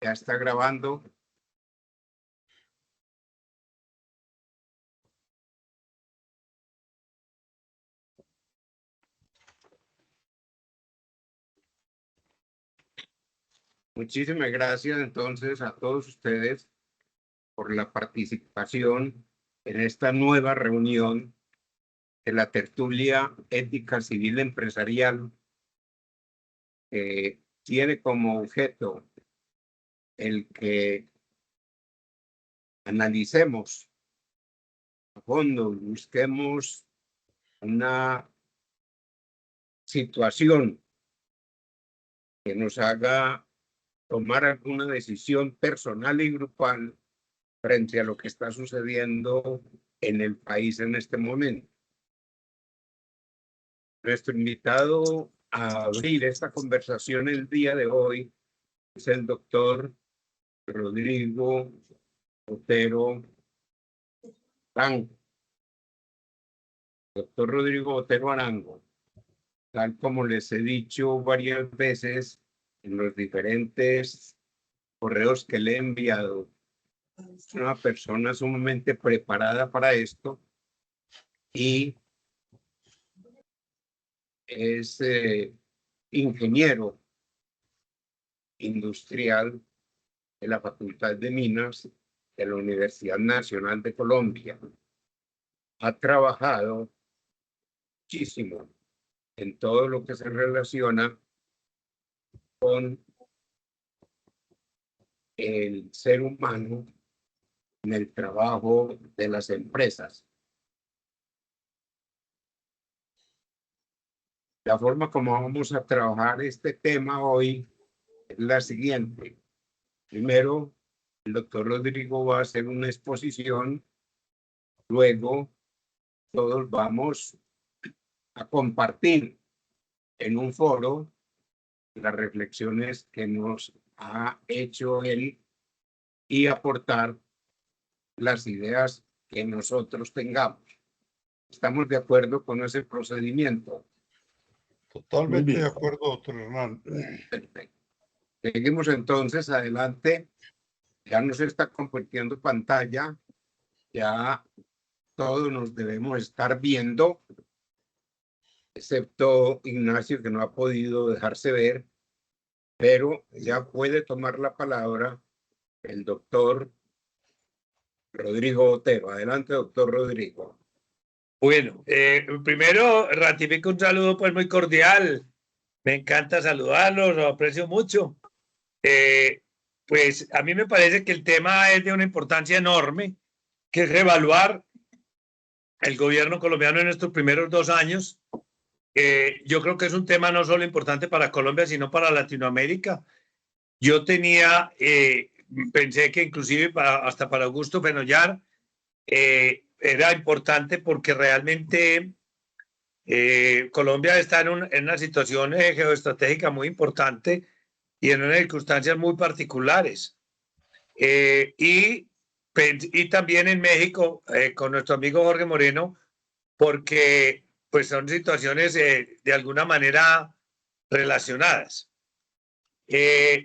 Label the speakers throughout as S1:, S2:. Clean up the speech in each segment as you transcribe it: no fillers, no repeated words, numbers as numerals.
S1: Ya está grabando. Muchísimas gracias entonces a todos ustedes por la participación en esta nueva reunión de la tertulia ética civil empresarial, que tiene como objeto el que analicemos a fondo, busquemos una situación que nos haga tomar alguna decisión personal y grupal frente a lo que está sucediendo en el país en este momento. Nuestro invitado a abrir esta conversación el día de hoy es el doctor Rodrigo Botero Arango. Doctor Rodrigo Botero Arango, tal como les he dicho varias veces en los diferentes correos que le he enviado, es una persona sumamente preparada para esto y es ingeniero industrial de la Facultad de Minas de la Universidad Nacional de Colombia. Ha trabajado muchísimo en todo lo que se relaciona con el ser humano en el trabajo de las empresas. La forma como vamos a trabajar este tema hoy es la siguiente. Primero, el doctor Rodrigo va a hacer una exposición, luego todos vamos a compartir en un foro las reflexiones que nos ha hecho él y aportar las ideas que nosotros tengamos. ¿Estamos de acuerdo con ese procedimiento?
S2: Totalmente de acuerdo, doctor Hernán.
S1: Perfecto. Seguimos entonces adelante. Ya nos está compartiendo pantalla. Ya todos nos debemos estar viendo, excepto Ignacio, que no ha podido dejarse ver, pero ya puede tomar la palabra el doctor Rodrigo Botero. Adelante, doctor Rodrigo.
S3: Bueno, primero ratifico un saludo pues muy cordial. Me encanta saludarlos, lo aprecio mucho. Pues a mí me parece que el tema es de una importancia enorme, que es evaluar el gobierno colombiano en estos primeros 2 años. Yo creo que es un tema no solo importante para Colombia, sino para Latinoamérica. Yo pensé que inclusive hasta para Augusto Fenollar era importante porque realmente Colombia está en una situación geoestratégica muy importante y en unas circunstancias muy particulares. Y también en México, con nuestro amigo Jorge Moreno, porque pues son situaciones de alguna manera relacionadas.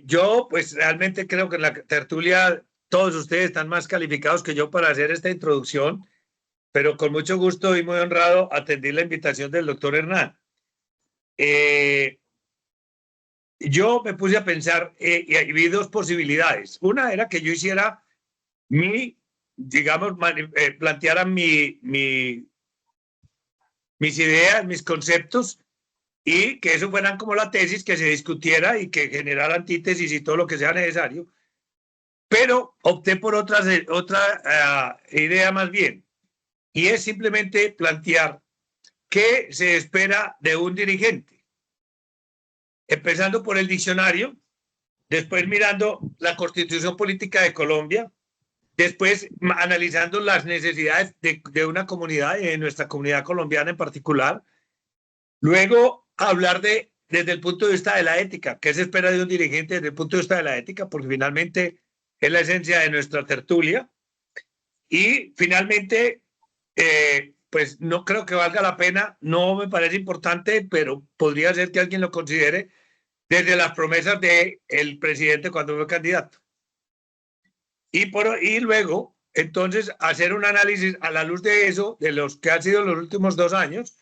S3: Yo pues realmente creo que en la tertulia todos ustedes están más calificados que yo para hacer esta introducción, pero con mucho gusto y muy honrado atendí la invitación del doctor Hernán. Yo me puse a pensar y vi 2 posibilidades. Una era que yo hiciera planteara mis ideas, mis conceptos, y que eso fueran como la tesis, que se discutiera y que generara antítesis y todo lo que sea necesario. Pero opté por otra idea más bien, y es simplemente plantear qué se espera de un dirigente, empezando por el diccionario, después mirando la Constitución Política de Colombia, después analizando las necesidades de una comunidad, de nuestra comunidad colombiana en particular, luego hablar desde el punto de vista de la ética, qué se espera de un dirigente desde el punto de vista de la ética, porque finalmente es la esencia de nuestra tertulia, y finalmente pues no creo que valga la pena, no me parece importante, pero podría ser que alguien lo considere desde las promesas del presidente cuando fue candidato. Y luego, entonces, hacer un análisis a la luz de eso, de los que han sido los últimos 2 años,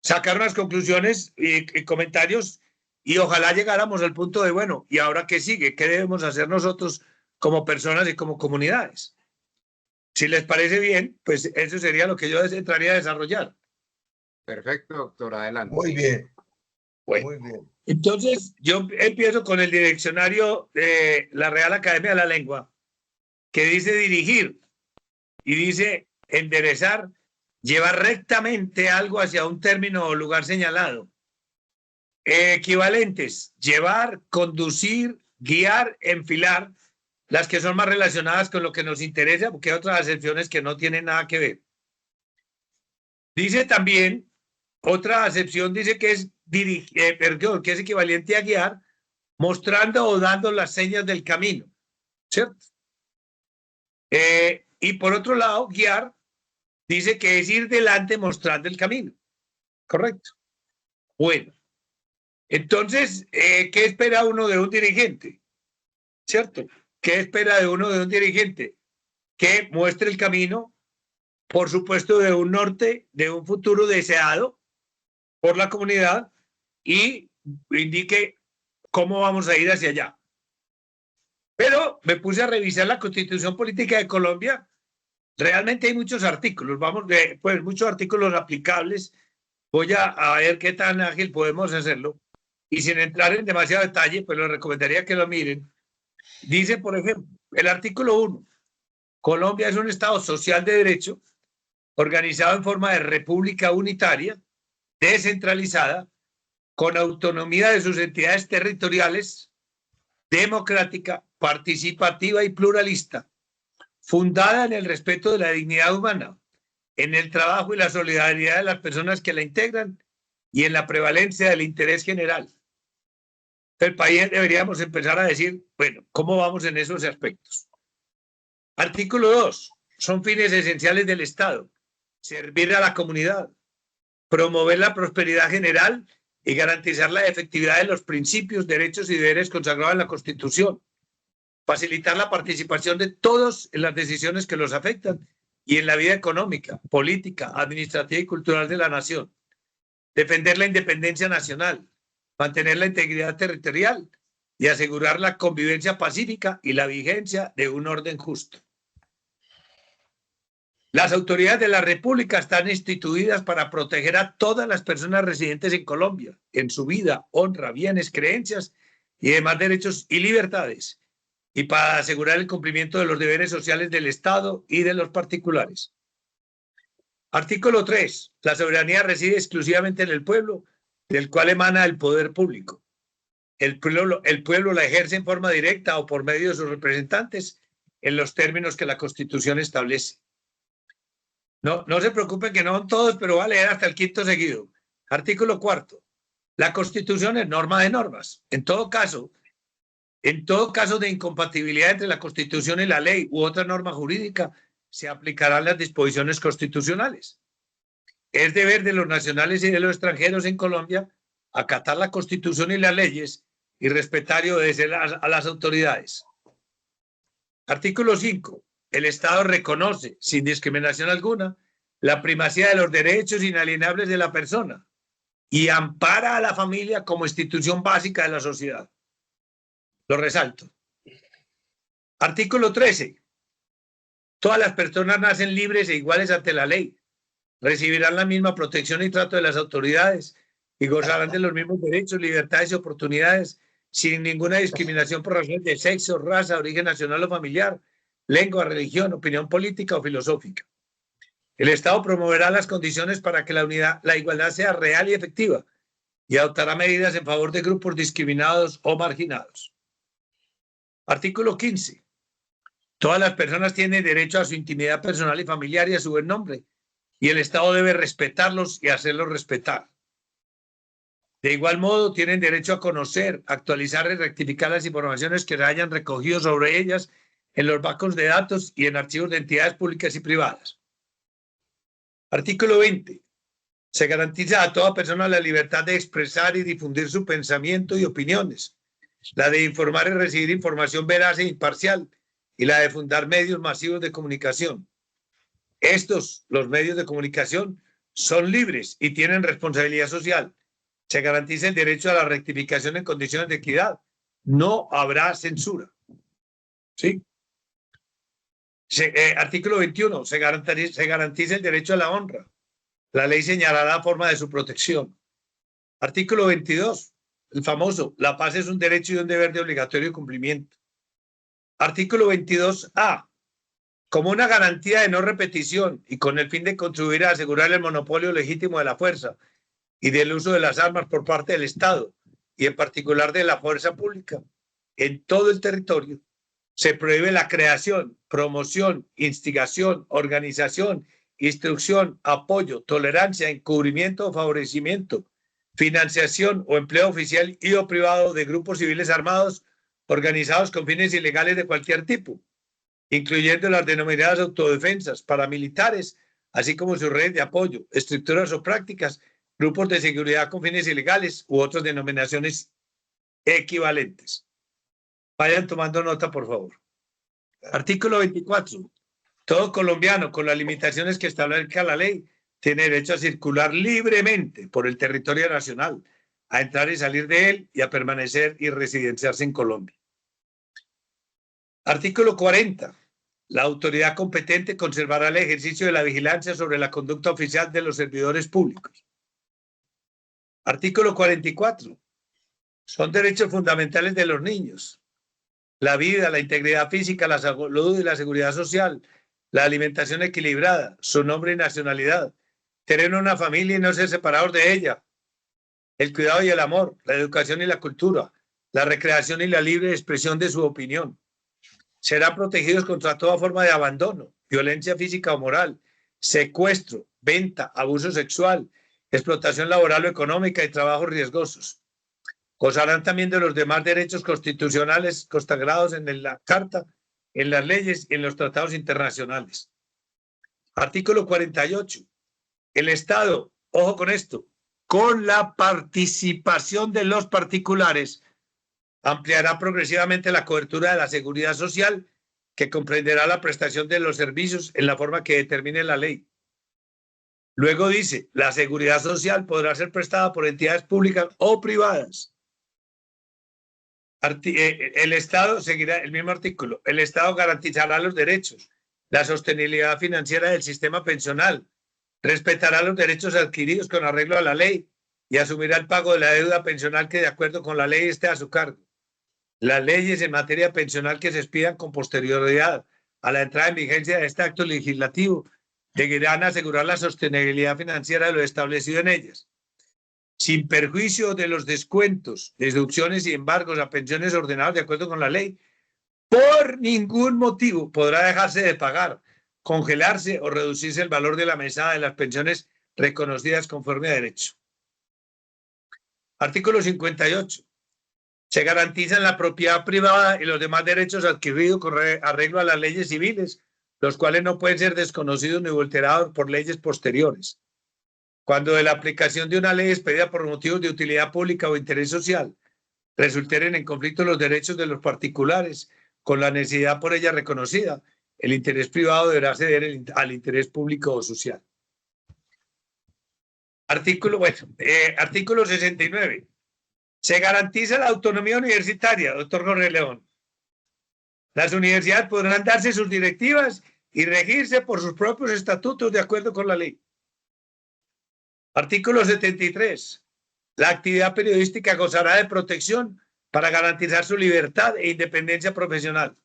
S3: sacar unas conclusiones y comentarios y ojalá llegáramos al punto de, bueno, ¿y ahora qué sigue? ¿Qué debemos hacer nosotros como personas y como comunidades? Si les parece bien, pues eso sería lo que yo entraría a desarrollar.
S1: Perfecto, doctor, adelante.
S2: Muy bien.
S3: Bueno,
S2: Muy bien.
S3: entonces yo empiezo con el diccionario de la Real Academia de la Lengua, que dice dirigir y dice enderezar, llevar rectamente algo hacia un término o lugar señalado. Equivalentes, llevar, conducir, guiar, enfilar, las que son más relacionadas con lo que nos interesa, porque hay otras acepciones que no tienen nada que ver. Dice también, otra acepción dice que es que es equivalente a guiar, mostrando o dando las señas del camino, ¿cierto? Y por otro lado, guiar dice que es ir delante mostrando el camino, ¿correcto? Bueno, entonces, ¿qué espera uno de un dirigente? ¿Cierto? ¿Qué espera de uno de un dirigente? Que muestre el camino, por supuesto, de un norte, de un futuro deseado por la comunidad y indique cómo vamos a ir hacia allá. Pero me puse a revisar la Constitución Política de Colombia. Realmente hay muchos artículos, pues muchos artículos aplicables. Voy a ver qué tan ágil podemos hacerlo. Y sin entrar en demasiado detalle, pues les recomendaría que lo miren. Dice, por ejemplo, el artículo 1, Colombia es un Estado social de derecho, organizado en forma de república unitaria, descentralizada, con autonomía de sus entidades territoriales, democrática, participativa y pluralista, fundada en el respeto de la dignidad humana, en el trabajo y la solidaridad de las personas que la integran y en la prevalencia del interés general. El país deberíamos empezar a decir, bueno, ¿cómo vamos en esos aspectos? Artículo 2. Son fines esenciales del Estado. Servir a la comunidad, promover la prosperidad general y garantizar la efectividad de los principios, derechos y deberes consagrados en la Constitución. Facilitar la participación de todos en las decisiones que los afectan y en la vida económica, política, administrativa y cultural de la nación. Defender la independencia nacional, mantener la integridad territorial y asegurar la convivencia pacífica y la vigencia de un orden justo. Las autoridades de la República están instituidas para proteger a todas las personas residentes en Colombia, en su vida, honra, bienes, creencias y demás derechos y libertades, y para asegurar el cumplimiento de los deberes sociales del Estado y de los particulares. Artículo 3. La soberanía reside exclusivamente en el pueblo, del cual emana el poder público. El pueblo la ejerce en forma directa o por medio de sus representantes en los términos que la Constitución establece. No se preocupen que no son todos, pero va a leer hasta el 5º seguido. Artículo 4. La Constitución es norma de normas. En todo caso de incompatibilidad entre la Constitución y la ley u otra norma jurídica, se aplicarán las disposiciones constitucionales. Es deber de los nacionales y de los extranjeros en Colombia acatar la Constitución y las leyes y respetar y obedecer a las autoridades. Artículo 5. El Estado reconoce, sin discriminación alguna, la primacía de los derechos inalienables de la persona y ampara a la familia como institución básica de la sociedad. Lo resalto. Artículo 13. Todas las personas nacen libres e iguales ante la ley. Recibirán la misma protección y trato de las autoridades y gozarán de los mismos derechos, libertades y oportunidades sin ninguna discriminación por razones de sexo, raza, origen nacional o familiar, lengua, religión, opinión política o filosófica. El Estado promoverá las condiciones para que la igualdad sea real y efectiva y adoptará medidas en favor de grupos discriminados o marginados. Artículo 15. Todas las personas tienen derecho a su intimidad personal y familiar y a su buen nombre, y el Estado debe respetarlos y hacerlos respetar. De igual modo, tienen derecho a conocer, actualizar y rectificar las informaciones que se hayan recogido sobre ellas en los bancos de datos y en archivos de entidades públicas y privadas. Artículo 20. Se garantiza a toda persona la libertad de expresar y difundir su pensamiento y opiniones, la de informar y recibir información veraz e imparcial, y la de fundar medios masivos de comunicación. Los medios de comunicación, son libres y tienen responsabilidad social. Se garantiza el derecho a la rectificación en condiciones de equidad. No habrá censura. ¿Sí? Artículo 21. Se garantiza el derecho a la honra. La ley señalará la forma de su protección. Artículo 22. El famoso, la paz es un derecho y un deber de obligatorio cumplimiento. Artículo 22A. Como una garantía de no repetición y con el fin de contribuir a asegurar el monopolio legítimo de la fuerza y del uso de las armas por parte del Estado y en particular de la fuerza pública en todo el territorio, se prohíbe la creación, promoción, instigación, organización, instrucción, apoyo, tolerancia, encubrimiento o favorecimiento, financiación o empleo oficial y o privado de grupos civiles armados organizados con fines ilegales de cualquier tipo, incluyendo las denominadas autodefensas, paramilitares, así como sus redes de apoyo, estructuras o prácticas, grupos de seguridad con fines ilegales u otras denominaciones equivalentes. Vayan tomando nota, por favor. Artículo 24. Todo colombiano, con las limitaciones que establezca la ley, tiene derecho a circular libremente por el territorio nacional, a entrar y salir de él y a permanecer y residenciarse en Colombia. Artículo 40. La autoridad competente conservará el ejercicio de la vigilancia sobre la conducta oficial de los servidores públicos. Artículo 44. Son derechos fundamentales de los niños. La vida, la integridad física, la salud y la seguridad social, la alimentación equilibrada, su nombre y nacionalidad, tener una familia y no ser separados de ella, el cuidado y el amor, la educación y la cultura, la recreación y la libre expresión de su opinión. Serán protegidos contra toda forma de abandono, violencia física o moral, secuestro, venta, abuso sexual, explotación laboral o económica y trabajos riesgosos. Gozarán también de los demás derechos constitucionales consagrados en la Carta, en las leyes y en los tratados internacionales. Artículo 48. El Estado, ojo con esto, con la participación de los particulares, ampliará progresivamente la cobertura de la seguridad social, que comprenderá la prestación de los servicios en la forma que determine la ley. Luego dice, la seguridad social podrá ser prestada por entidades públicas o privadas. El Estado seguirá el mismo artículo. El Estado garantizará los derechos, la sostenibilidad financiera del sistema pensional, respetará los derechos adquiridos con arreglo a la ley y asumirá el pago de la deuda pensional que de acuerdo con la ley esté a su cargo. Las leyes en materia pensional que se expidan con posterioridad a la entrada en vigencia de este acto legislativo deberán asegurar la sostenibilidad financiera de lo establecido en ellas, sin perjuicio de los descuentos, deducciones y embargos a pensiones ordenados de acuerdo con la ley. Por ningún motivo podrá dejarse de pagar, congelarse o reducirse el valor de la mesada de las pensiones reconocidas conforme a derecho. Artículo 58. Se garantizan la propiedad privada y los demás derechos adquiridos con arreglo a las leyes civiles, los cuales no pueden ser desconocidos ni vulnerados por leyes posteriores. Cuando de la aplicación de una ley expedida por motivos de utilidad pública o interés social resulten en conflicto los derechos de los particulares con la necesidad por ella reconocida, el interés privado deberá ceder al interés público o social. Artículo 69. Se garantiza la autonomía universitaria, doctor Jorge León. Las universidades podrán darse sus directivas y regirse por sus propios estatutos de acuerdo con la ley. Artículo 73. La actividad periodística gozará de protección para garantizar su libertad e independencia profesional.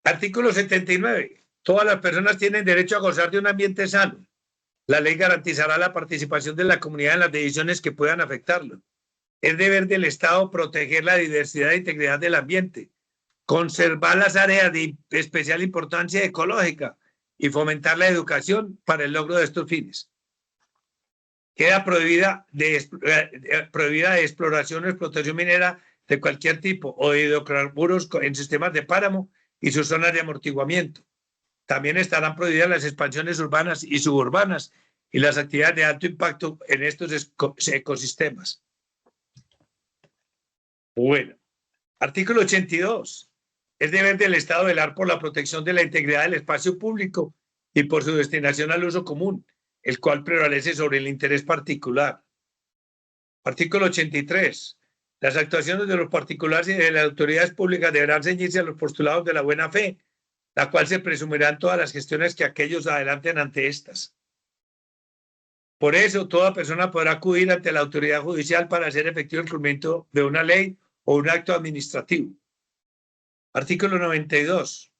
S3: Artículo 79. Todas las personas tienen derecho a gozar de un ambiente sano. La ley garantizará la participación de la comunidad en las decisiones que puedan afectarlo. Es deber del Estado proteger la diversidad e integridad del ambiente, conservar las áreas de especial importancia ecológica y fomentar la educación para el logro de estos fines. Queda prohibida de exploración o explotación minera de cualquier tipo o de hidrocarburos en sistemas de páramo y sus zonas de amortiguamiento. También estarán prohibidas las expansiones urbanas y suburbanas y las actividades de alto impacto en estos ecosistemas. Bueno, artículo 82. Es deber del Estado velar por la protección de la integridad del espacio público y por su destinación al uso común, el cual prevalece sobre el interés particular. Artículo 83. Las actuaciones de los particulares y de las autoridades públicas deberán ceñirse a los postulados de la buena fe, la cual se presumirá en todas las gestiones que aquellos adelanten ante estas. Por eso, toda persona podrá acudir ante la autoridad judicial para hacer efectivo el cumplimiento de una ley o un acto administrativo. Artículo 92.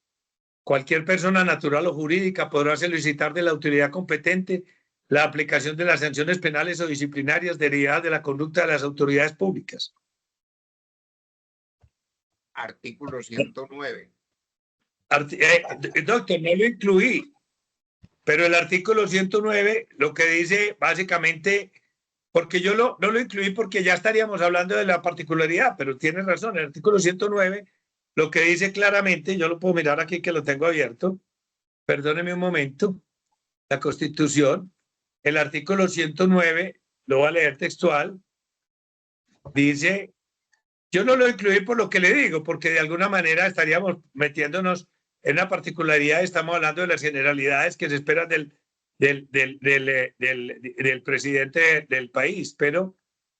S3: Cualquier persona natural o jurídica podrá solicitar de la autoridad competente la aplicación de las sanciones penales o disciplinarias derivadas de la conducta de las autoridades públicas.
S1: Artículo 109.
S3: Doctor, no lo incluí, pero el artículo 109 lo que dice básicamente, porque yo no lo incluí porque ya estaríamos hablando de la particularidad, pero tiene razón, el artículo 109 lo que dice claramente, yo lo puedo mirar aquí que lo tengo abierto, perdóneme un momento, la Constitución, el artículo 109, lo voy a leer textual, dice, yo no lo incluí por lo que le digo, porque de alguna manera estaríamos metiéndonos en una particularidad, estamos hablando de las generalidades que se esperan del presidente del país, pero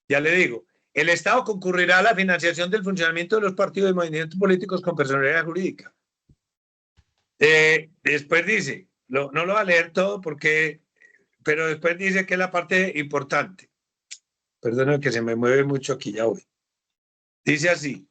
S3: ya le digo, el Estado concurrirá a la financiación del funcionamiento de los partidos y movimientos políticos con personalidad jurídica. Después dice, no lo voy a leer todo pero después dice que es la parte importante. Perdón que se me mueve mucho aquí, ya voy. Dice así.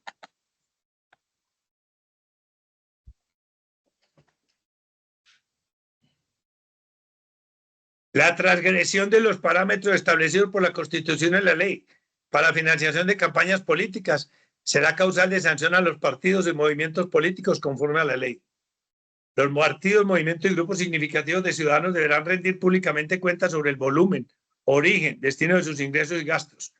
S3: La transgresión de los parámetros establecidos por la Constitución y la ley para la financiación de campañas políticas será causal de sanción a los partidos y movimientos políticos conforme a la ley. Los partidos, movimientos y grupos significativos de ciudadanos deberán rendir públicamente cuentas sobre el volumen, origen, destino de sus ingresos y gastos.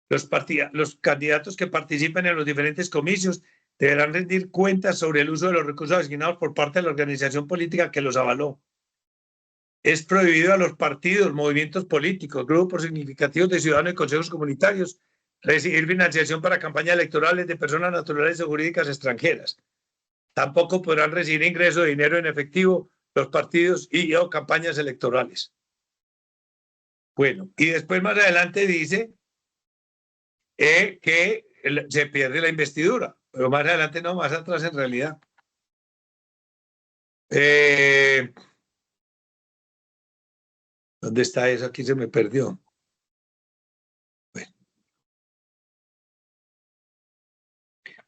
S3: Los candidatos que participen en los diferentes comicios deberán rendir cuentas sobre el uso de los recursos asignados por parte de la organización política que los avaló. Es prohibido a los partidos, movimientos políticos, grupos significativos de ciudadanos y consejos comunitarios recibir financiación para campañas electorales de personas naturales o jurídicas extranjeras. Tampoco podrán recibir ingreso de dinero en efectivo los partidos o campañas electorales. Bueno, y después más adelante dice que se pierde la investidura, pero más adelante no, más atrás en realidad. ¿Dónde está eso? Aquí se me perdió.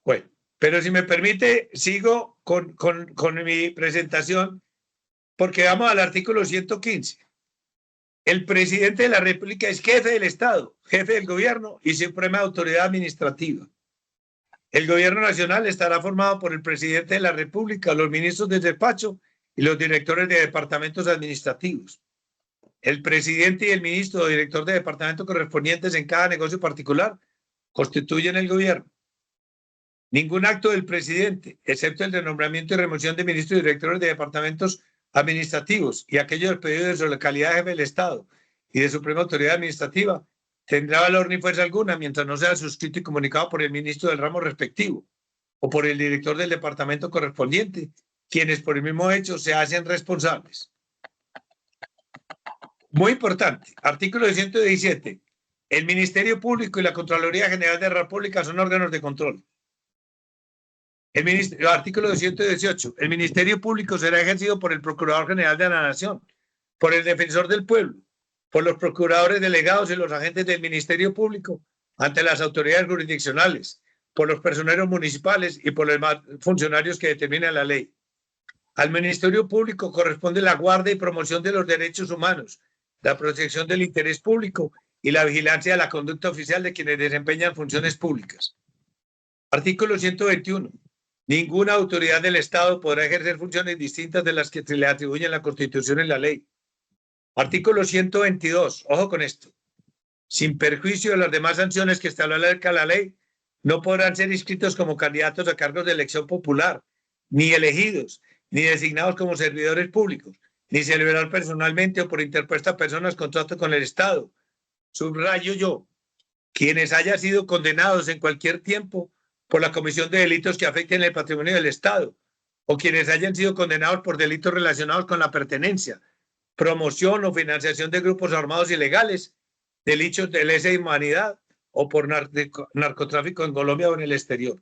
S3: Bueno, pero si me permite, sigo con mi presentación, porque vamos al artículo 115. El presidente de la República es jefe del Estado, jefe del gobierno y suprema autoridad administrativa. El gobierno nacional estará formado por el presidente de la República, los ministros de despacho y los directores de departamentos administrativos. El presidente y el ministro o director de departamento correspondientes en cada negocio particular constituyen el gobierno. Ningún acto del presidente, excepto el de nombramiento y remoción de ministros y directores de departamentos administrativos y aquellos pedidos de su localidad jefe del Estado y de suprema autoridad administrativa, tendrá valor ni fuerza alguna mientras no sea suscrito y comunicado por el ministro del ramo respectivo o por el director del departamento correspondiente, quienes por el mismo hecho se hacen responsables. Muy importante, artículo 117. El Ministerio Público y la Contraloría General de la República son órganos de control. Artículo 218. El Ministerio Público será ejercido por el Procurador General de la Nación, por el Defensor del Pueblo, por los procuradores delegados y los agentes del Ministerio Público ante las autoridades jurisdiccionales, por los personeros municipales y por los demás funcionarios que determina la ley. Al Ministerio Público corresponde la guardia y promoción de los derechos humanos, la protección del interés público y la vigilancia de la conducta oficial de quienes desempeñan funciones públicas. Artículo 121. Ninguna autoridad del Estado podrá ejercer funciones distintas de las que se le atribuyen la Constitución y la ley. Artículo 122. Ojo con esto. Sin perjuicio de las demás sanciones que establezca la ley, no podrán ser inscritos como candidatos a cargos de elección popular, ni elegidos, ni designados como servidores públicos, ni celebrar personalmente o por interpuesta personas contrato con el Estado. Subrayo yo. quienes hayan sido condenados en cualquier tiempo por la comisión de delitos que afecten el patrimonio del Estado, o quienes hayan sido condenados por delitos relacionados con la pertenencia, promoción o financiación de grupos armados ilegales, delitos de lesa humanidad o por narcotráfico en Colombia o en el exterior.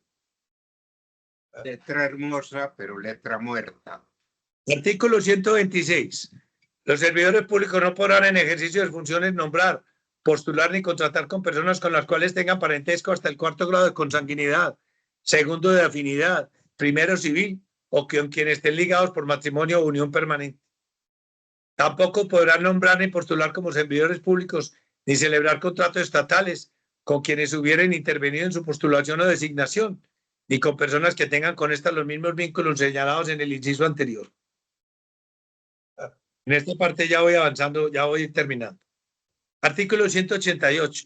S1: Letra hermosa, pero letra muerta.
S3: Artículo 126. Los servidores públicos no podrán en ejercicio de funciones nombrar, postular ni contratar con personas con las cuales tengan parentesco hasta el 4º grado de consanguinidad, 2º de afinidad, 1º civil o con quienes estén ligados por matrimonio o unión permanente. Tampoco podrán nombrar ni postular como servidores públicos ni celebrar contratos estatales con quienes hubieran intervenido en su postulación o designación, ni con personas que tengan con estas los mismos vínculos señalados en el inciso anterior. En esta parte ya voy avanzando, ya voy terminando. Artículo 188.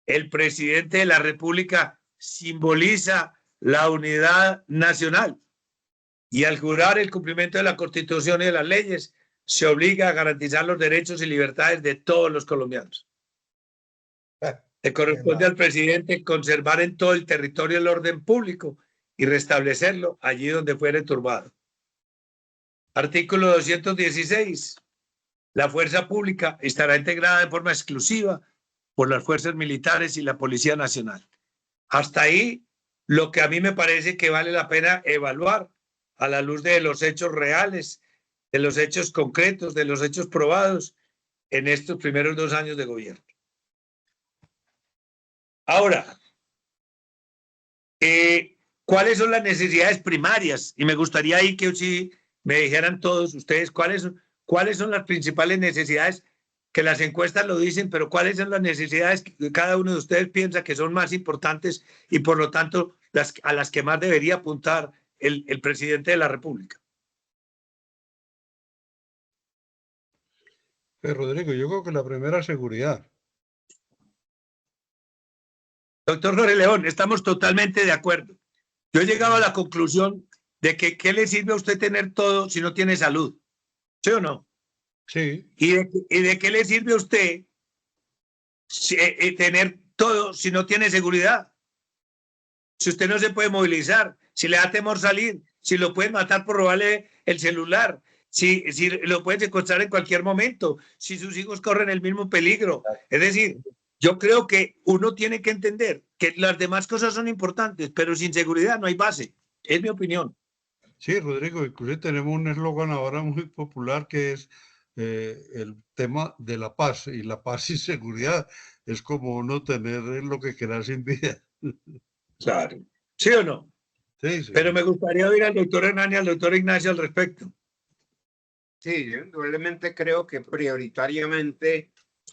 S3: El presidente de la República simboliza la unidad nacional y al jurar el cumplimiento de la Constitución y de las leyes se obliga a garantizar los derechos y libertades de todos los colombianos. Le corresponde al presidente conservar en todo el territorio el orden público y restablecerlo allí donde fuere turbado. Artículo 216. La fuerza pública estará integrada de forma exclusiva por las fuerzas militares y la Policía Nacional. Hasta ahí lo que a mí me parece que vale la pena evaluar a la luz de los hechos reales, de los hechos concretos, de los hechos probados en estos primeros 2 años de gobierno. Ahora, ¿cuáles son las necesidades primarias? Y me gustaría ahí que sí me dijeran todos ustedes cuáles son las principales necesidades, que las encuestas lo dicen, pero cuáles son las necesidades que cada uno de ustedes piensa que son más importantes y por lo tanto a las que más debería apuntar el presidente de la República.
S2: Rodrigo, yo creo que la primera, seguridad.
S3: Doctor Jorge León, estamos totalmente de acuerdo. Yo he llegado a la conclusión de que ¿qué le sirve a usted tener todo si no tiene salud? ¿Sí o no?
S2: Sí.
S3: ¿Y de qué le sirve a usted tener todo si no tiene seguridad? Si usted no se puede movilizar, si le da temor salir, si lo pueden matar por robarle el celular, si lo pueden secuestrar en cualquier momento, si sus hijos corren el mismo peligro. Es decir, yo creo que uno tiene que entender que las demás cosas son importantes, pero sin seguridad no hay base. Es mi opinión.
S2: Sí, Rodrigo, inclusive tenemos un eslogan ahora muy popular que es el tema de la paz, y la paz y seguridad es como uno tener lo que quiera sin vida.
S3: Claro. ¿Sí o no?
S2: Sí, sí.
S3: Pero me gustaría oír al doctor Hernán y al doctor Ignacio al respecto.
S1: Sí, yo indudablemente creo que prioritariamente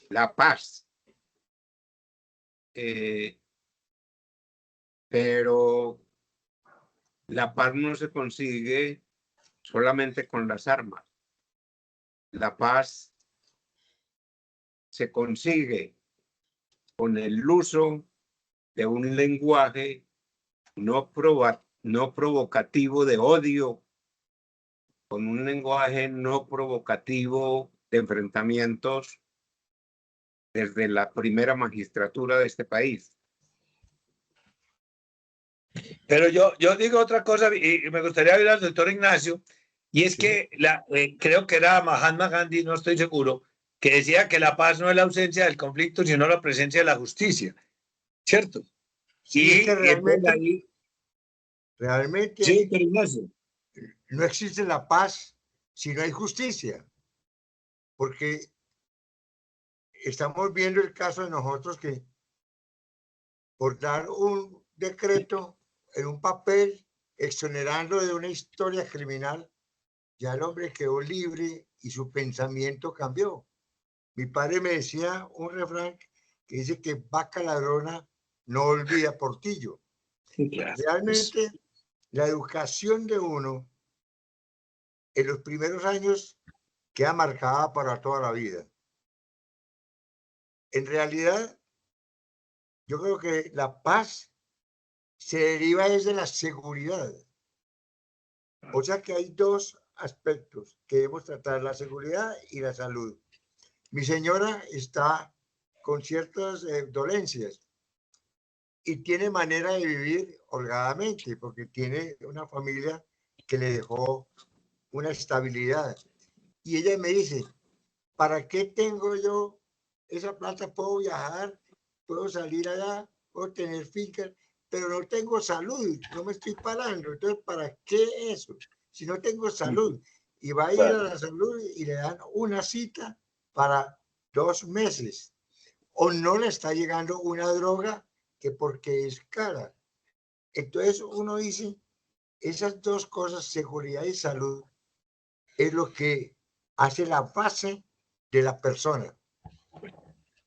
S1: la paz. Pero la paz no se consigue solamente con las armas. La paz se consigue con el uso de un lenguaje no provocativo de odio, con un lenguaje no provocativo de enfrentamientos desde la primera magistratura de este país.
S3: Pero yo digo otra cosa y me gustaría oír al doctor Ignacio, y es que creo que era Mahatma Gandhi, no estoy seguro, que decía que la paz no es la ausencia del conflicto, sino la presencia de la justicia, ¿cierto?
S4: Sí, es que realmente
S3: sí, doctor Ignacio.
S4: No existe la paz si no hay justicia, porque estamos viendo el caso de nosotros que por dar un decreto en un papel exonerando de una historia criminal, ya el hombre quedó libre y su pensamiento cambió. Mi padre me decía un refrán que dice que vaca ladrona no olvida portillo.
S3: Sí, claro.
S4: Realmente la educación de uno en los primeros años queda marcada para toda la vida. En realidad, yo creo que la paz se deriva desde la seguridad. O sea que hay dos aspectos que debemos tratar, la seguridad y la salud. Mi señora está con ciertas dolencias y tiene manera de vivir holgadamente porque tiene una familia que le dejó una estabilidad. Y ella me dice, ¿para qué tengo yo esa plata? Puedo viajar, puedo salir allá, puedo tener fincas, pero no tengo salud, no me estoy parando. Entonces, ¿para qué eso? Si no tengo salud. Y va a ir a la salud y le dan una cita para 2 meses. O no le está llegando una droga que porque es cara. Entonces uno dice, esas dos cosas, seguridad y salud, es lo que hace la base de la persona.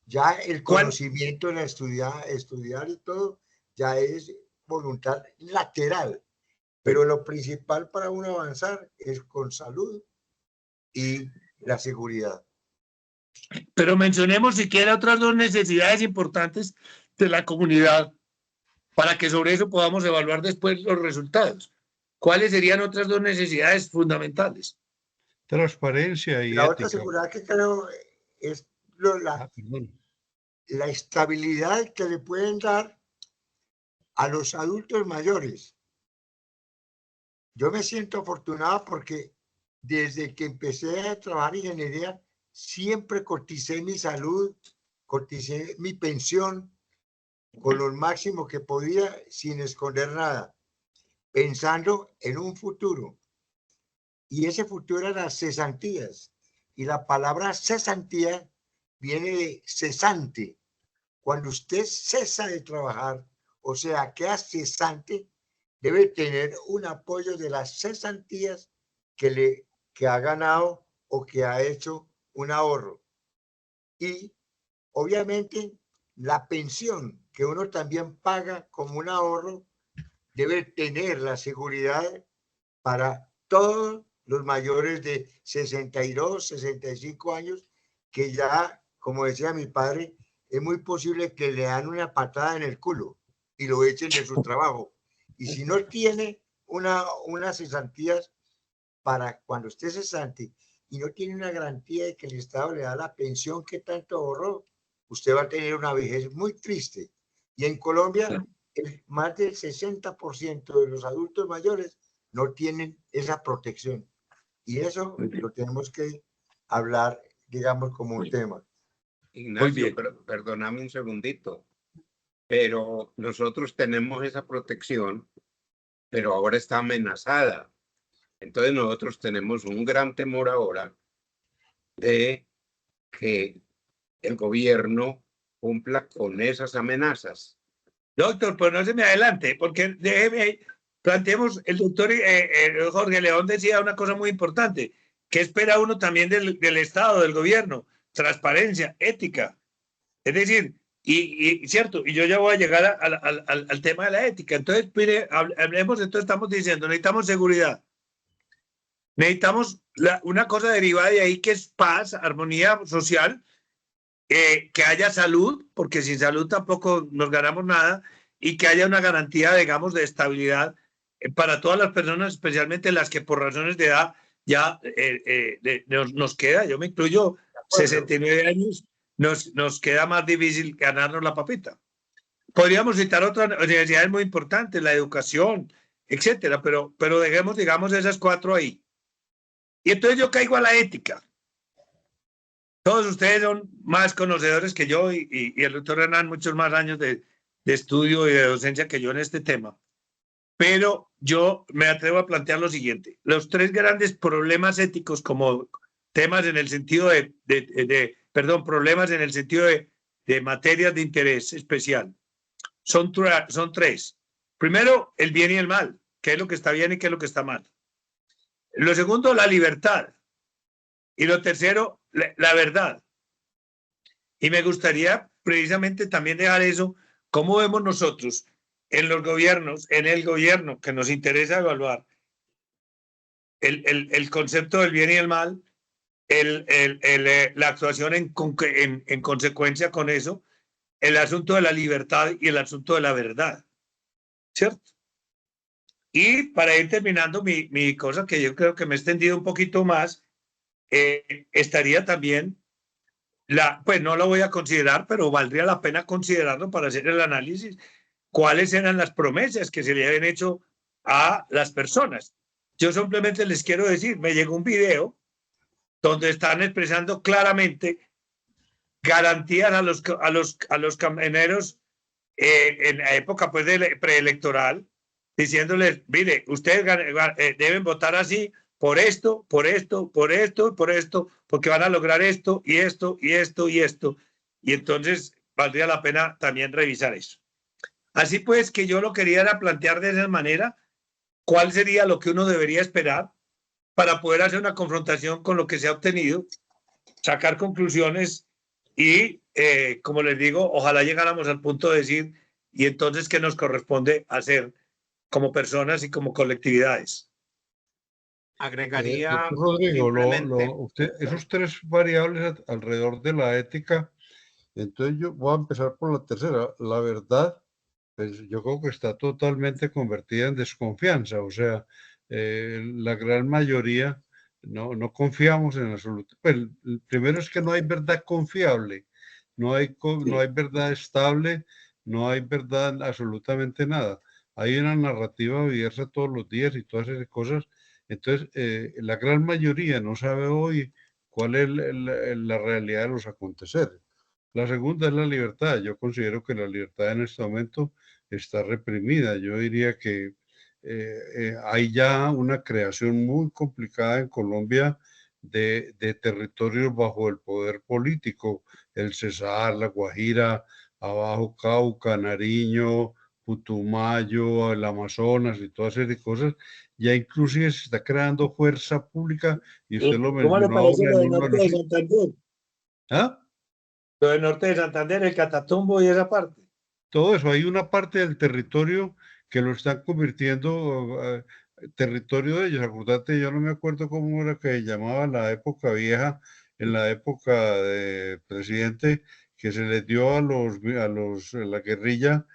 S4: Ya el conocimiento de la estudiar y todo, ya es voluntad lateral. Pero lo principal para uno avanzar es con salud y la seguridad.
S3: Pero mencionemos siquiera otras dos necesidades importantes de la comunidad para que sobre eso podamos evaluar después los resultados. ¿Cuáles serían otras dos necesidades fundamentales?
S2: Transparencia y
S4: La
S2: ética.
S4: otra seguridad que creo es la estabilidad que le pueden dar a los adultos mayores. Yo me siento afortunado porque desde que empecé a trabajar en ingeniería, siempre coticé mi salud, coticé mi pensión con lo máximo que podía sin esconder nada, pensando en un futuro. Y ese futuro eran las cesantías. Y la palabra cesantía viene de cesante. Cuando usted cesa de trabajar, o sea, queda cesante, debe tener un apoyo de las cesantías que ha ganado o que ha hecho un ahorro. Y obviamente la pensión que uno también paga como un ahorro debe tener la seguridad para todos los mayores de 62, 65 años, que ya, como decía mi padre, es muy posible que le dan una patada en el culo y lo echen de su trabajo. Y si no tiene unas cesantías para cuando esté cesante y no tiene una garantía de que el Estado le da la pensión que tanto ahorró, usted va a tener una vejez muy triste. Y en Colombia, más del 60% de los adultos mayores no tienen esa protección. Y eso lo tenemos que hablar, digamos, como un tema.
S1: Ignacio, perdóname un segundito, pero nosotros tenemos esa protección, pero ahora está amenazada. Entonces nosotros tenemos un gran temor ahora de que el gobierno cumpla con esas amenazas.
S3: Doctor, pues no se me adelante, porque planteemos, el doctor Jorge León decía una cosa muy importante, que espera uno también del Estado, del gobierno, transparencia, ética. Es decir, y cierto, y yo ya voy a llegar al tema de la ética. Entonces, mire, hablemos, entonces estamos diciendo, necesitamos seguridad. Necesitamos una cosa derivada de ahí que es paz, armonía social, que haya salud, porque sin salud tampoco nos ganamos nada, y que haya una garantía, digamos, de estabilidad para todas las personas, especialmente las que por razones de edad ya nos queda, yo me incluyo, 69 años, nos queda más difícil ganarnos la papita. Podríamos citar otras necesidades muy importantes, la educación, etcétera, pero dejemos, digamos, esas 4 ahí. Y entonces yo caigo a la ética. Todos ustedes son más conocedores que yo y el doctor Hernán muchos más años de estudio y de docencia que yo en este tema. Pero yo me atrevo a plantear lo siguiente. Los 3 grandes problemas éticos como temas en el sentido problemas en el sentido de materias de interés especial son 3. Primero, el bien y el mal. ¿Qué es lo que está bien y qué es lo que está mal? Lo segundo, la libertad. Y lo tercero, la verdad. Y me gustaría precisamente también dejar eso, cómo vemos nosotros en los gobiernos, en el gobierno que nos interesa evaluar, el concepto del bien y el mal, la actuación en consecuencia con eso, el asunto de la libertad y el asunto de la verdad, ¿cierto? Y para ir terminando mi cosa, que yo creo que me he extendido un poquito más, estaría también pues no lo voy a considerar, pero valdría la pena considerarlo para hacer el análisis. ¿Cuáles eran las promesas que se le habían hecho a las personas? Yo simplemente les quiero decir, me llegó un video donde están expresando claramente garantías a los camioneros en la época pues, preelectoral, diciéndoles, mire, ustedes deben votar así por esto, por esto, por esto, por esto, porque van a lograr esto y esto y esto y esto. Y entonces valdría la pena también revisar eso. Así pues, que yo lo quería era plantear de esa manera, cuál sería lo que uno debería esperar para poder hacer una confrontación con lo que se ha obtenido, sacar conclusiones y, como les digo, ojalá llegáramos al punto de decir, y entonces, ¿qué nos corresponde hacer como personas y como colectividades?
S1: Agregaría
S2: Doctor Rodrigo,
S1: simplemente,
S2: esos tres variables alrededor de la ética, entonces yo voy a empezar por la tercera. La verdad, pues yo creo que está totalmente convertida en desconfianza, o sea, la gran mayoría no confiamos en absoluto. Pues, el primero es que no hay verdad confiable, no hay verdad estable, no hay verdad absolutamente nada. Hay una narrativa diversa todos los días y todas esas cosas. Entonces, la gran mayoría no sabe hoy cuál es la realidad de los aconteceres. La segunda es la libertad. Yo considero que la libertad en este momento está reprimida. Yo diría que hay ya una creación muy complicada en Colombia de territorios bajo el poder político, el Cesar, la Guajira, abajo Cauca, Nariño, Putumayo, el Amazonas y todas esas cosas. Ya inclusive se está creando fuerza pública y usted lo
S3: ¿Cómo le
S2: mencionó
S3: parece
S2: ahora
S3: lo
S2: en
S3: del
S2: uno de
S3: norte
S2: los...
S3: de Santander?
S2: ¿Ah?
S3: Lo del norte de Santander, el Catatumbo y esa parte.
S2: Todo eso, hay una parte del territorio que lo están convirtiendo territorio de ellos. Acordate, yo no me acuerdo cómo era que se llamaba en la época vieja, en la época de presidente, que se les dio a la guerrilla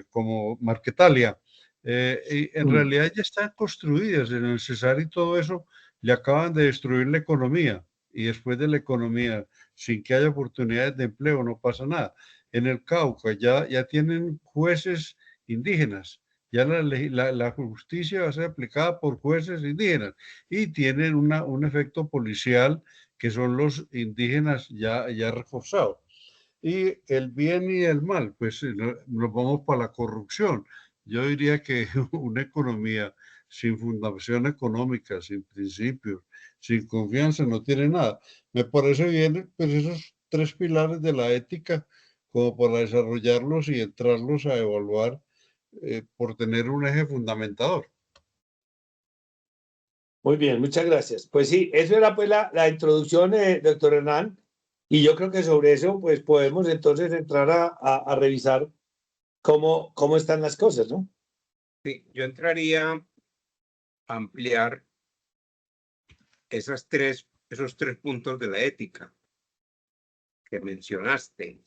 S2: como Marquetalia. Y en realidad ya están construidas en el Cesar y todo eso, le acaban de destruir la economía. Y después de la economía, sin que haya oportunidades de empleo, no pasa nada. En el Cauca ya tienen jueces indígenas, ya la justicia va a ser aplicada por jueces indígenas y tienen un efecto policial que son los indígenas ya reforzados. Y el bien y el mal, pues nos vamos para la corrupción. Yo diría que una economía sin fundación económica, sin principios, sin confianza, no tiene nada. Me parece bien, pues esos tres pilares de la ética como para desarrollarlos y entrarlos a evaluar por tener un eje fundamentador.
S3: Muy bien, muchas gracias. Pues sí, eso era pues la introducción, doctor Hernán, y yo creo que sobre eso pues podemos entonces entrar a revisar cómo están las cosas, ¿no?
S1: sí, yo entraría a ampliar esos tres puntos de la ética que mencionaste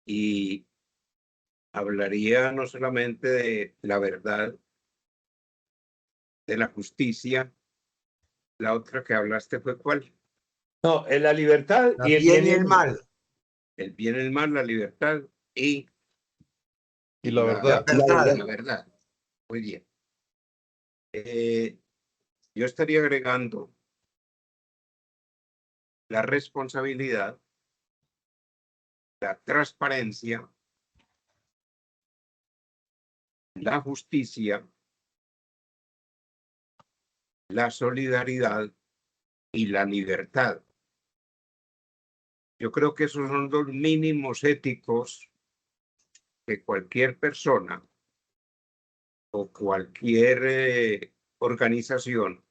S1: y hablaría no solamente de la verdad, de la justicia. La otra que hablaste fue ¿cuál?
S3: No, en la libertad
S4: La
S3: y el
S4: bien
S3: bien
S4: y el mal,
S1: El bien, el mal, la libertad y
S2: la
S4: la
S2: verdad.
S4: verdad.
S1: la verdad. Muy bien. Yo estaría agregando la responsabilidad, la transparencia, la justicia, la solidaridad y la libertad. Yo creo que esos son los mínimos éticos que cualquier persona o cualquier organización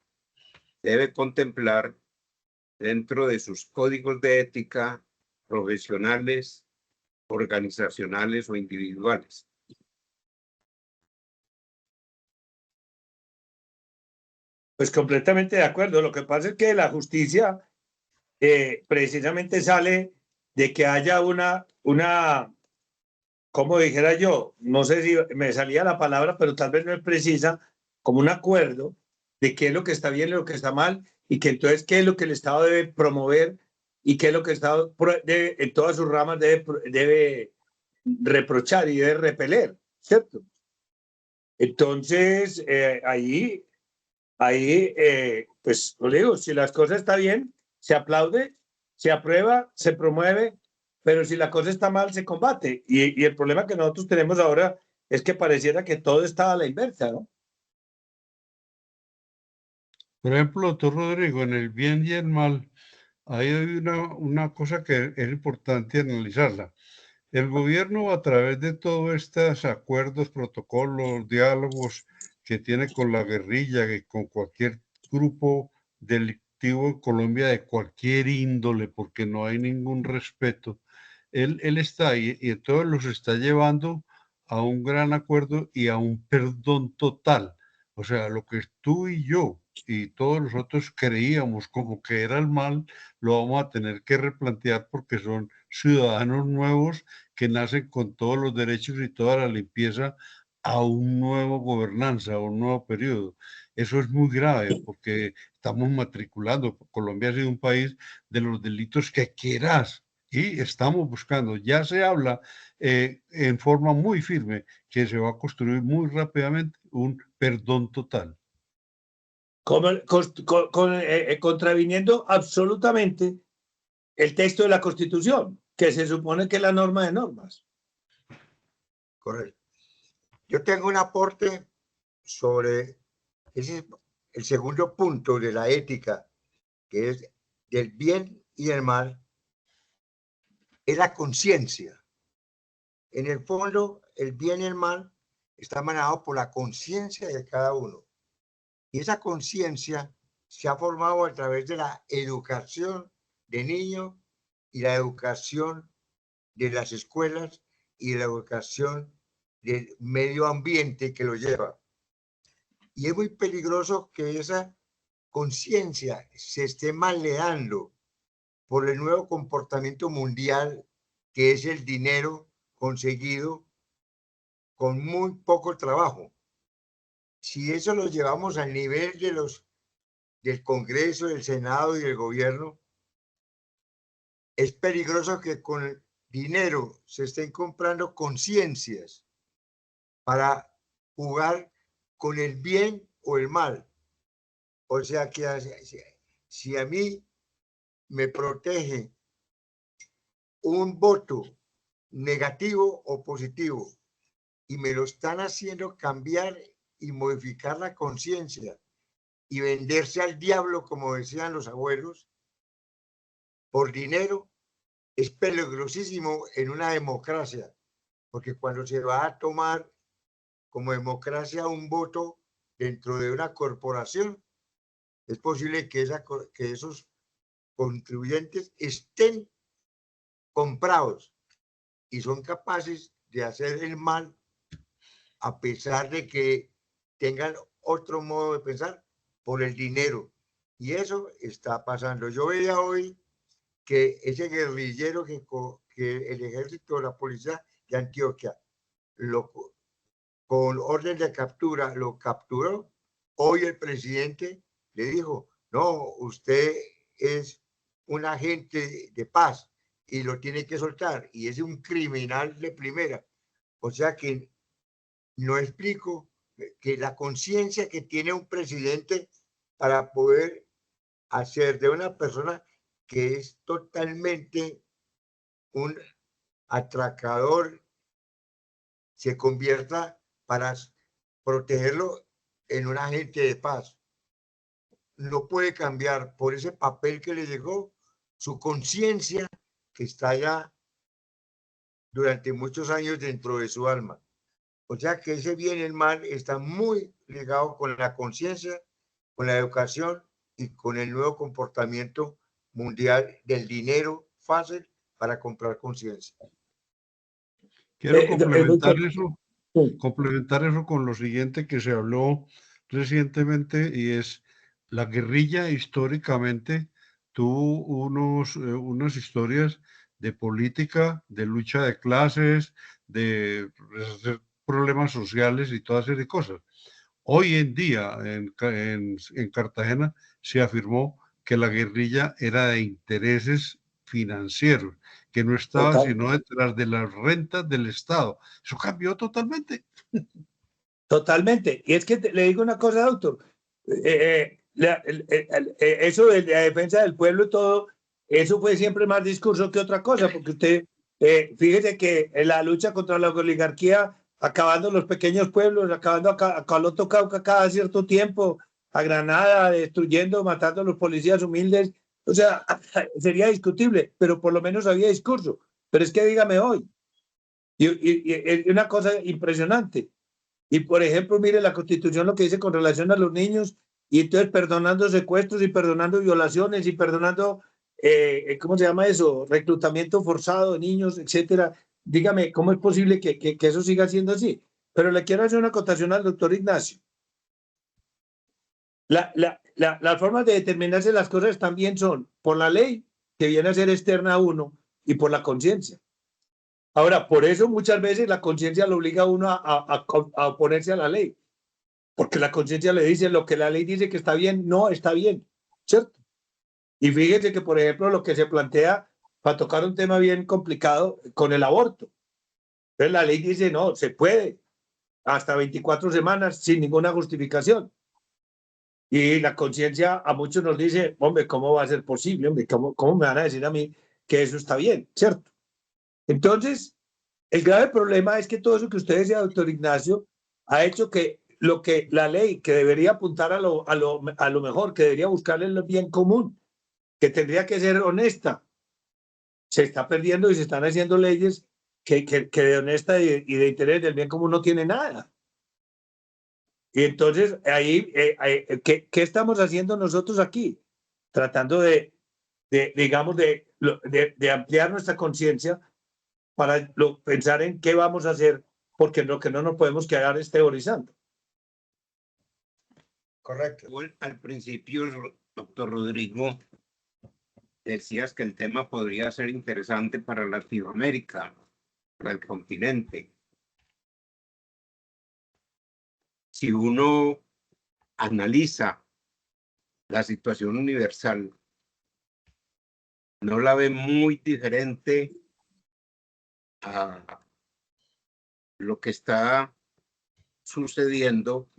S1: debe contemplar dentro de sus códigos de ética profesionales, organizacionales o individuales.
S3: Pues completamente de acuerdo. Lo que pasa es que la justicia precisamente sale de que haya como dijera yo, no sé si me salía la palabra, pero tal vez no es precisa, como un acuerdo de qué es lo que está bien y lo que está mal, y que entonces qué es lo que el Estado debe promover y qué es lo que el Estado en todas sus ramas debe reprochar y debe repeler, ¿cierto? Entonces, pues, lo digo, si las cosas están bien, se aplaude, se aprueba, se promueve, pero si la cosa está mal, se combate. Y el problema que nosotros tenemos ahora es que pareciera que todo está a la inversa, ¿no?
S2: Por ejemplo, doctor Rodrigo, en el bien y el mal, hay una cosa que es importante analizarla. El gobierno, a través de todos estos acuerdos, protocolos, diálogos que tiene con la guerrilla y con cualquier grupo delictivo en Colombia de cualquier índole, porque no hay ningún respeto, él está ahí y entonces los está llevando a un gran acuerdo y a un perdón total. O sea, lo que tú y yo y todos los otros creíamos como que era el mal, lo vamos a tener que replantear porque son ciudadanos nuevos que nacen con todos los derechos y toda la limpieza a un nuevo gobernanza, a un nuevo periodo. Eso es muy grave porque estamos matriculando. Colombia ha sido un país de los delitos que quieras y estamos buscando. Ya se habla en forma muy firme que se va a construir muy rápidamente un perdón total.
S3: Contraviniendo absolutamente el texto de la Constitución, que se supone que es la norma de normas.
S4: Correcto. Yo tengo un aporte sobre el segundo punto de la ética, que es del bien y del mal, es la conciencia. En el fondo, el bien y el mal está manejado por la conciencia de cada uno. Y esa conciencia se ha formado a través de la educación de niños y la educación de las escuelas y la educación del medio ambiente que lo lleva. Y es muy peligroso que esa conciencia se esté maleando por el nuevo comportamiento mundial, que es el dinero conseguido con muy poco trabajo. Si eso lo llevamos al nivel del Congreso, del Senado y del gobierno, es peligroso que con el dinero se estén comprando conciencias para jugar con el bien o el mal. O sea que si a mí me protege un voto negativo o positivo y me lo están haciendo cambiar y modificar la conciencia y venderse al diablo, como decían los abuelos, por dinero, es peligrosísimo en una democracia, porque cuando se va a tomar como democracia un voto dentro de una corporación, es posible que esos contribuyentes estén comprados y son capaces de hacer el mal a pesar de que tengan otro modo de pensar por el dinero. Y eso está pasando. Yo veía hoy que ese guerrillero que el ejército, la policía de Antioquia, con orden de captura, lo capturó. Hoy el presidente le dijo, no, usted es un agente de paz y lo tiene que soltar. Y es un criminal de primera. O sea que no explico que la conciencia que tiene un presidente para poder hacer de una persona que es totalmente un atracador, se convierta para protegerlo en un agente de paz. No puede cambiar por ese papel que le llegó su conciencia que está ya durante muchos años dentro de su alma. O sea que ese bien y el mal está muy ligado con la conciencia, con la educación y con el nuevo comportamiento mundial del dinero fácil para comprar conciencia.
S2: Quiero
S3: Sí.
S2: complementar eso con lo siguiente que se habló recientemente y es la guerrilla históricamente tuvo unas historias de política, de lucha de clases, de resolver problemas sociales y toda serie de cosas. Hoy en día en Cartagena se afirmó que la guerrilla era de intereses financieros, que no estaban
S3: Total.
S2: sino detrás de las rentas del Estado. Eso cambió totalmente.
S3: Totalmente. Y es que le digo una cosa, doctor. Eso de la defensa del pueblo y todo, eso fue siempre más discurso que otra cosa, porque usted, fíjese que en la lucha contra la oligarquía, acabando los pequeños pueblos, acabando a Caloto Cauca cada cierto tiempo, a Granada, destruyendo, matando a los policías humildes, o sea, sería discutible, pero por lo menos había discurso. Pero es que dígame hoy, y una cosa impresionante. Y por ejemplo, mire la Constitución lo que dice con relación a los niños, y entonces perdonando secuestros y perdonando violaciones y perdonando, ¿cómo se llama eso? Reclutamiento forzado de niños, etcétera. Dígame, ¿cómo es posible que eso siga siendo así? Pero le quiero hacer una acotación al doctor Ignacio. Las formas de determinarse las cosas también son por la ley, que viene a ser externa a uno, y por la conciencia. Ahora, por eso muchas veces la conciencia lo obliga a uno a oponerse a la ley, porque la conciencia le dice lo que la ley dice que está bien, no está bien, ¿cierto? Y fíjense que, por ejemplo, lo que se plantea para tocar un tema bien complicado con el aborto. Entonces la ley dice, no, se puede, hasta 24 semanas sin ninguna justificación. Y la conciencia a muchos nos dice, hombre, ¿cómo va a ser posible? Hombre, ¿cómo me van a decir a mí que eso está bien, ¿cierto? Entonces, el grave problema es que todo eso que usted decía, doctor Ignacio, ha hecho que lo que la ley, que debería apuntar a lo mejor, que debería buscarle el bien común, que tendría que ser honesta, se está perdiendo y se están haciendo leyes que de honesta y de interés del bien común no tiene nada. Y entonces, ahí, ¿qué estamos haciendo nosotros aquí? Tratando digamos, de ampliar nuestra conciencia para pensar en qué vamos a hacer, porque lo que no nos podemos quedar es teorizando.
S4: Correcto.
S1: Al principio, doctor Rodrigo, decías que el tema podría ser interesante para Latinoamérica, para el continente. Si uno analiza la situación universal, no la ve muy diferente a lo que está sucediendo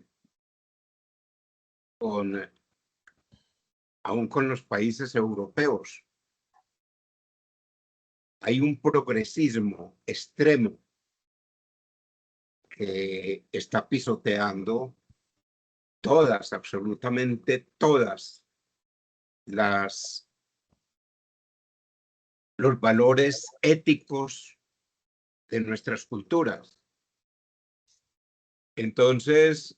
S1: aún con los países europeos. Hay un progresismo extremo que está pisoteando absolutamente todas los valores éticos de nuestras culturas. Entonces,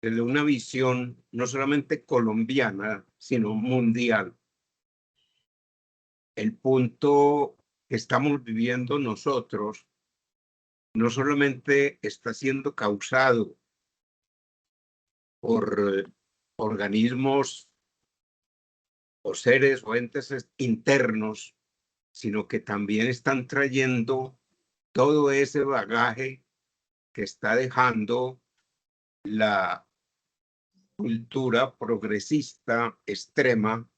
S1: desde una visión no solamente colombiana, sino mundial, el punto que estamos viviendo nosotros no solamente está siendo causado por organismos o seres o entes internos, sino que también están trayendo todo ese bagaje que está dejando la cultura progresista extrema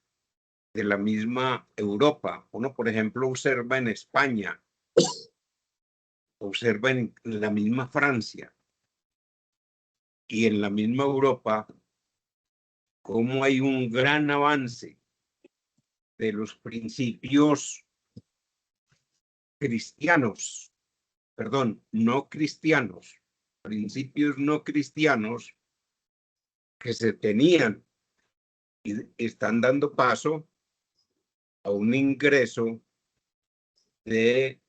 S1: de la misma Europa. Uno, por ejemplo, observa en España, observa en la misma Francia y en la misma Europa cómo hay un gran avance de los principios cristianos, perdón, no cristianos, principios no cristianos que se tenían y están dando paso a un ingreso de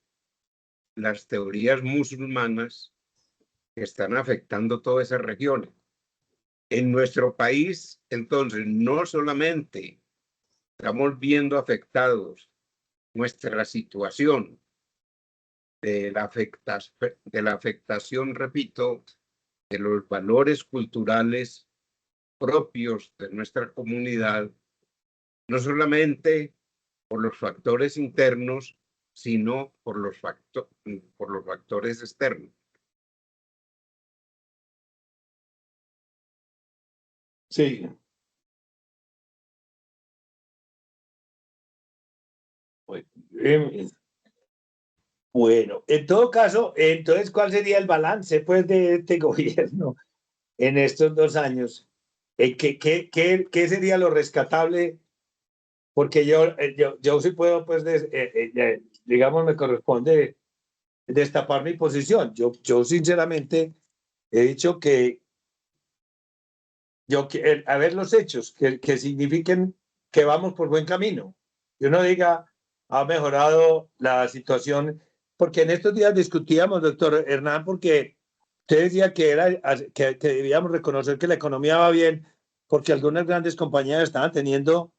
S1: las teorías musulmanas que están afectando todas esas regiones. En nuestro país, entonces, no solamente estamos viendo afectados nuestra situación de la afectación, repito, de los valores culturales propios de nuestra comunidad, no solamente por los factores internos, sino por los factores externos.
S3: Sí. Bueno, en todo caso, entonces, ¿cuál sería el balance pues, de este gobierno en estos 2 años? ¿Qué sería lo rescatable? Porque yo sí puedo, pues, digamos, me corresponde destapar mi posición. Yo sinceramente he dicho que a ver los hechos que signifiquen que vamos por buen camino. Que uno diga, ha mejorado la situación, porque en estos días discutíamos, doctor Hernán, porque usted decía que debíamos reconocer que la economía va bien, porque algunas grandes compañías estaban teniendo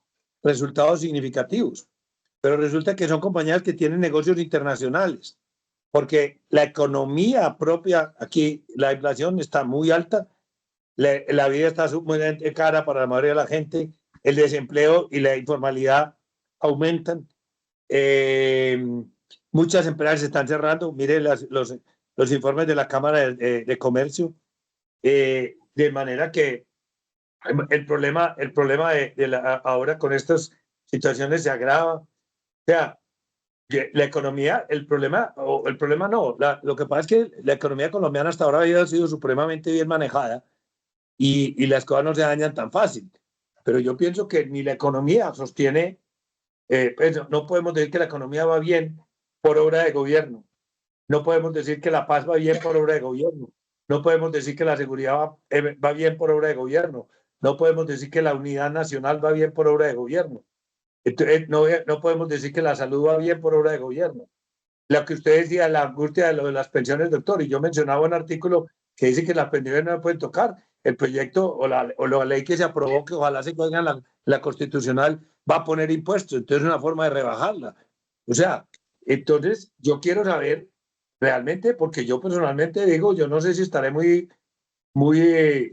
S3: resultados significativos, pero resulta que son compañías que tienen negocios internacionales, porque la economía propia, aquí la inflación está muy alta, la vida está muy cara para la mayoría de la gente, el desempleo y la informalidad aumentan, muchas empresas se están cerrando, mire los informes de la Cámara de Comercio, de manera que el problema ahora con estas situaciones se agrava. O sea, la economía, el problema no, lo que pasa es que la economía colombiana hasta ahora había sido supremamente bien manejada y las cosas no se dañan tan fácil. Pero yo pienso que ni la economía sostiene, pues no podemos decir que la economía va bien por obra de gobierno, no podemos decir que la paz va bien por obra de gobierno, no podemos decir que la seguridad va bien por obra de gobierno, no podemos decir que la unidad nacional va bien por obra de gobierno. Entonces, no podemos decir que la salud va bien por obra de gobierno. Lo que usted decía, la angustia de lo de las pensiones, doctor, y yo mencionaba un artículo que dice que las pensiones no se pueden tocar. El proyecto o la ley que se aprobó, que ojalá se caiga la constitucional, va a poner impuestos. Entonces es una forma de rebajarla. O sea, entonces yo quiero saber realmente, porque yo personalmente digo, yo no sé si estaré muy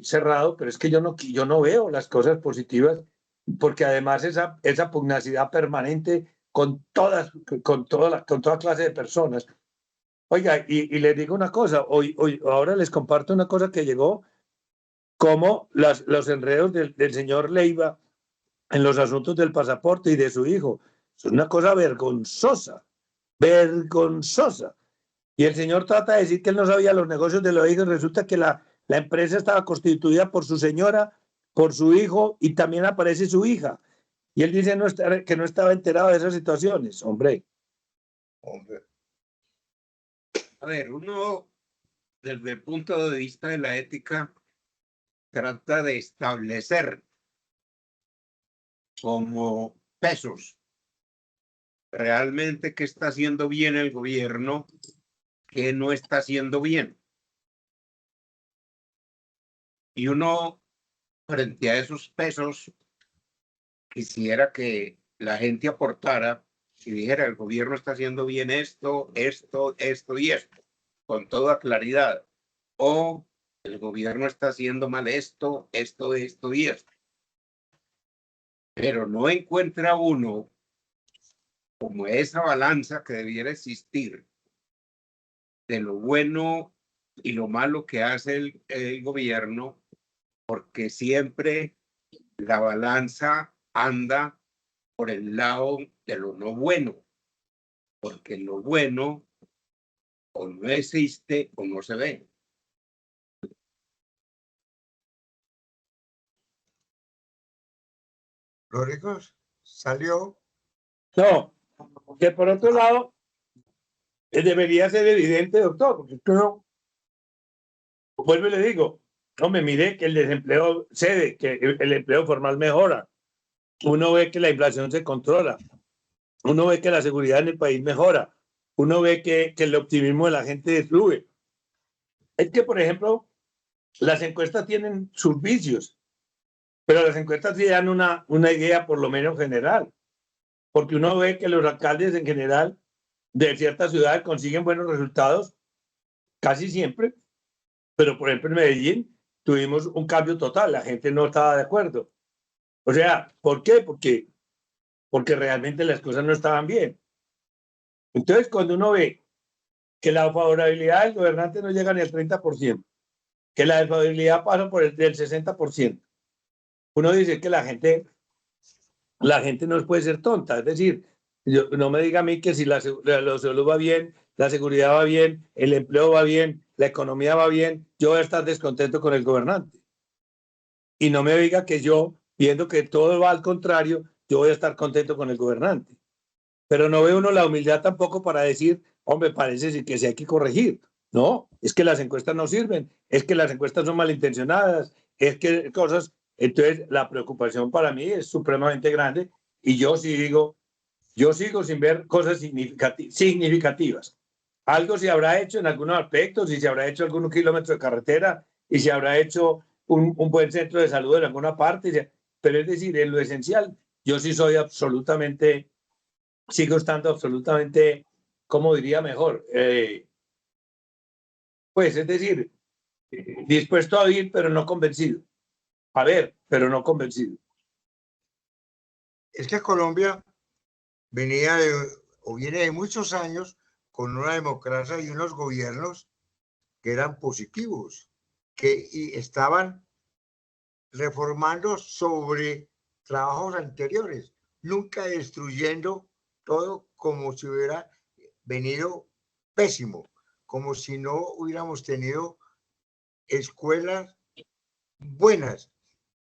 S3: cerrado, pero es que yo no veo las cosas positivas, porque además esa pugnacidad permanente con toda clase de personas. Oiga, y les digo una cosa, ahora les comparto una cosa que llegó, como los enredos del señor Leiva en los asuntos del pasaporte y de su hijo. Es una cosa vergonzosa, vergonzosa. Y el señor trata de decir que él no sabía los negocios de los hijos. Resulta que la empresa estaba constituida por su señora, por su hijo y también aparece su hija. Y él dice que no estaba enterado de esas situaciones. Hombre.
S1: A ver, uno desde el punto de vista de la ética trata de establecer como pesos realmente qué está haciendo bien el gobierno, qué no está haciendo bien. Y uno, frente a esos pesos, quisiera que la gente aportara y dijera, el gobierno está haciendo bien esto, esto, esto y esto, con toda claridad. O el gobierno está haciendo mal esto, esto, esto y esto. Pero no encuentra uno como esa balanza que debiera existir de lo bueno y lo malo que hace el gobierno, porque siempre la balanza anda por el lado de lo no bueno, porque lo bueno o no existe o no se ve.
S4: Lóricos, salió.
S3: No, que por otro lado, debería ser evidente, doctor, porque no, vuelvo y le digo, no me mire que el desempleo cede, que el empleo formal mejora, uno ve que la inflación se controla, uno ve que la seguridad en el país mejora, uno ve que el optimismo de la gente sube. Es que, por ejemplo, las encuestas tienen sus vicios, pero las encuestas sí dan una idea por lo menos general, porque uno ve que los alcaldes en general de ciertas ciudades consiguen buenos resultados casi siempre, pero por ejemplo en Medellín tuvimos un cambio total, la gente no estaba de acuerdo. O sea, ¿por qué? Porque realmente las cosas no estaban bien. Entonces, cuando uno ve que la favorabilidad del gobernante no llega ni al 30%, que la desfavorabilidad pasa por el del 60%, uno dice que la gente no puede ser tonta. Es decir, No me diga a mí que si la salud va bien, la seguridad va bien, el empleo va bien, la economía va bien, yo voy a estar descontento con el gobernante. Y no me diga que yo, viendo que todo va al contrario, yo voy a estar contento con el gobernante. Pero no ve uno la humildad tampoco para decir, hombre, parece que se hay que corregir. No, es que las encuestas no sirven, es que las encuestas son malintencionadas, es que cosas. Entonces, la preocupación para mí es supremamente grande y yo sí digo, yo sigo sin ver cosas significativas. Algo se habrá hecho en algunos aspectos, y se habrá hecho algunos kilómetros de carretera, y se habrá hecho un buen centro de salud en alguna parte, pero es decir, en lo esencial, yo sí soy absolutamente, sigo estando absolutamente, ¿cómo diría mejor? Pues es decir, dispuesto a oír, pero no convencido. A ver, pero no convencido.
S4: Es que Colombia venía o viene de muchos años con una democracia y unos gobiernos que eran positivos, que estaban reformando sobre trabajos anteriores, nunca destruyendo todo como si hubiera venido pésimo, como si no hubiéramos tenido escuelas buenas.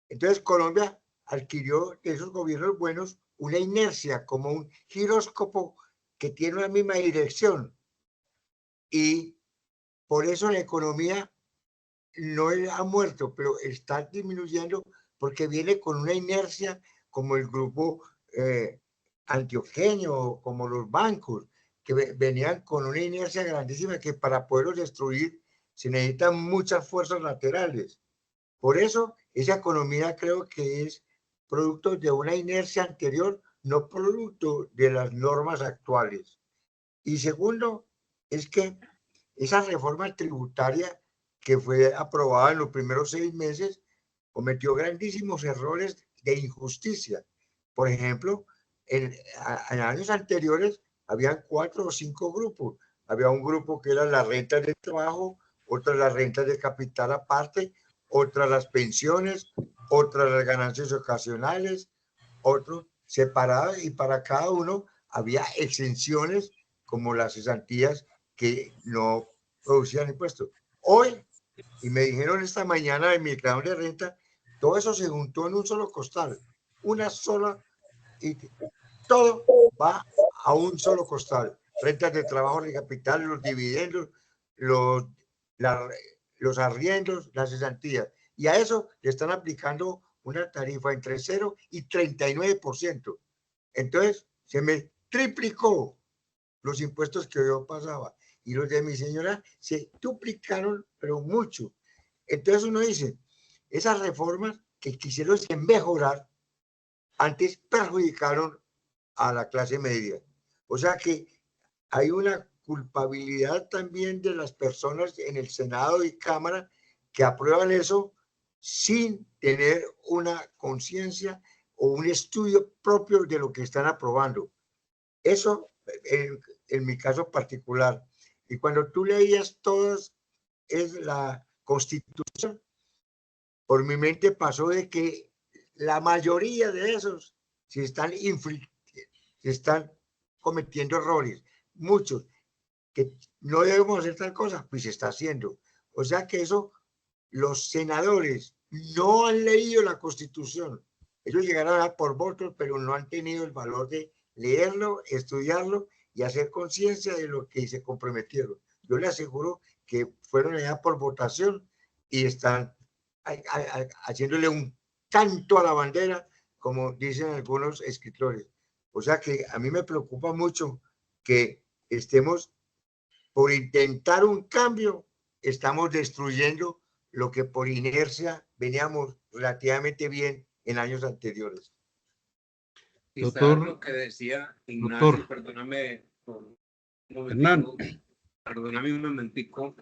S4: Entonces Colombia adquirió de esos gobiernos buenos una inercia, como un giróscopo que tiene la misma dirección. Y por eso la economía no ha muerto, pero está disminuyendo porque viene con una inercia como el grupo antioqueño, como los bancos, que venían con una inercia grandísima que para poderlos destruir se necesitan muchas fuerzas laterales. Por eso esa economía creo que es producto de una inercia anterior, no producto de las normas actuales. Y segundo, es que esa reforma tributaria que fue aprobada en los primeros 6 meses cometió grandísimos errores de injusticia. Por ejemplo, en años anteriores habían 4 o 5 grupos. Había un grupo que era las rentas de trabajo, otra las rentas de capital aparte, otra las pensiones, otra las ganancias ocasionales, otro separado, y para cada uno había exenciones como las cesantías que no producían impuestos. Hoy, y me dijeron esta mañana en mi declaración de renta, todo eso se juntó en un solo costal, una sola, y todo va a un solo costal. Rentas de trabajo de capital, los dividendos, los, la, los arriendos, las cesantías. Y a eso le están aplicando una tarifa entre 0 y 39%. Entonces, se me triplicó los impuestos que yo pagaba. Y los de mi señora se duplicaron, pero mucho. Entonces uno dice, esas reformas que quisieron mejorar, antes perjudicaron a la clase media. O sea que hay una culpabilidad también de las personas en el Senado y Cámara que aprueban eso sin tener una conciencia o un estudio propio de lo que están aprobando. Eso en mi caso particular. Y cuando tú leías todas es la Constitución, por mi mente pasó de que la mayoría de esos se están cometiendo errores, muchos, que no debemos hacer tal cosa, pues se está haciendo. O sea que eso, los senadores no han leído la Constitución. Ellos llegaron a por votos, pero no han tenido el valor de leerlo, estudiarlo y hacer conciencia de lo que se comprometieron. Yo le aseguro que fueron allá por votación y están haciéndole un canto a la bandera, como dicen algunos escritores. O sea que a mí me preocupa mucho que estemos por intentar un cambio, estamos destruyendo lo que por inercia veníamos relativamente bien en años anteriores.
S1: Quizás
S2: Doctor,
S1: lo que decía Ignacio, perdóname un momentico, perdóname un momentico,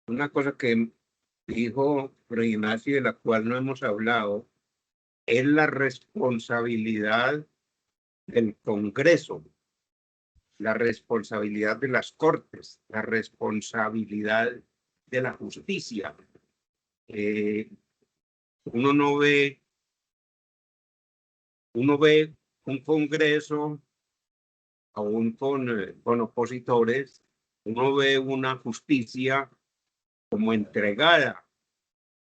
S1: una cosa que dijo Ignacio de la cual no hemos hablado, es la responsabilidad del Congreso, la responsabilidad de las Cortes, la responsabilidad de la justicia. Uno ve un Congreso aún con opositores, uno ve una justicia como entregada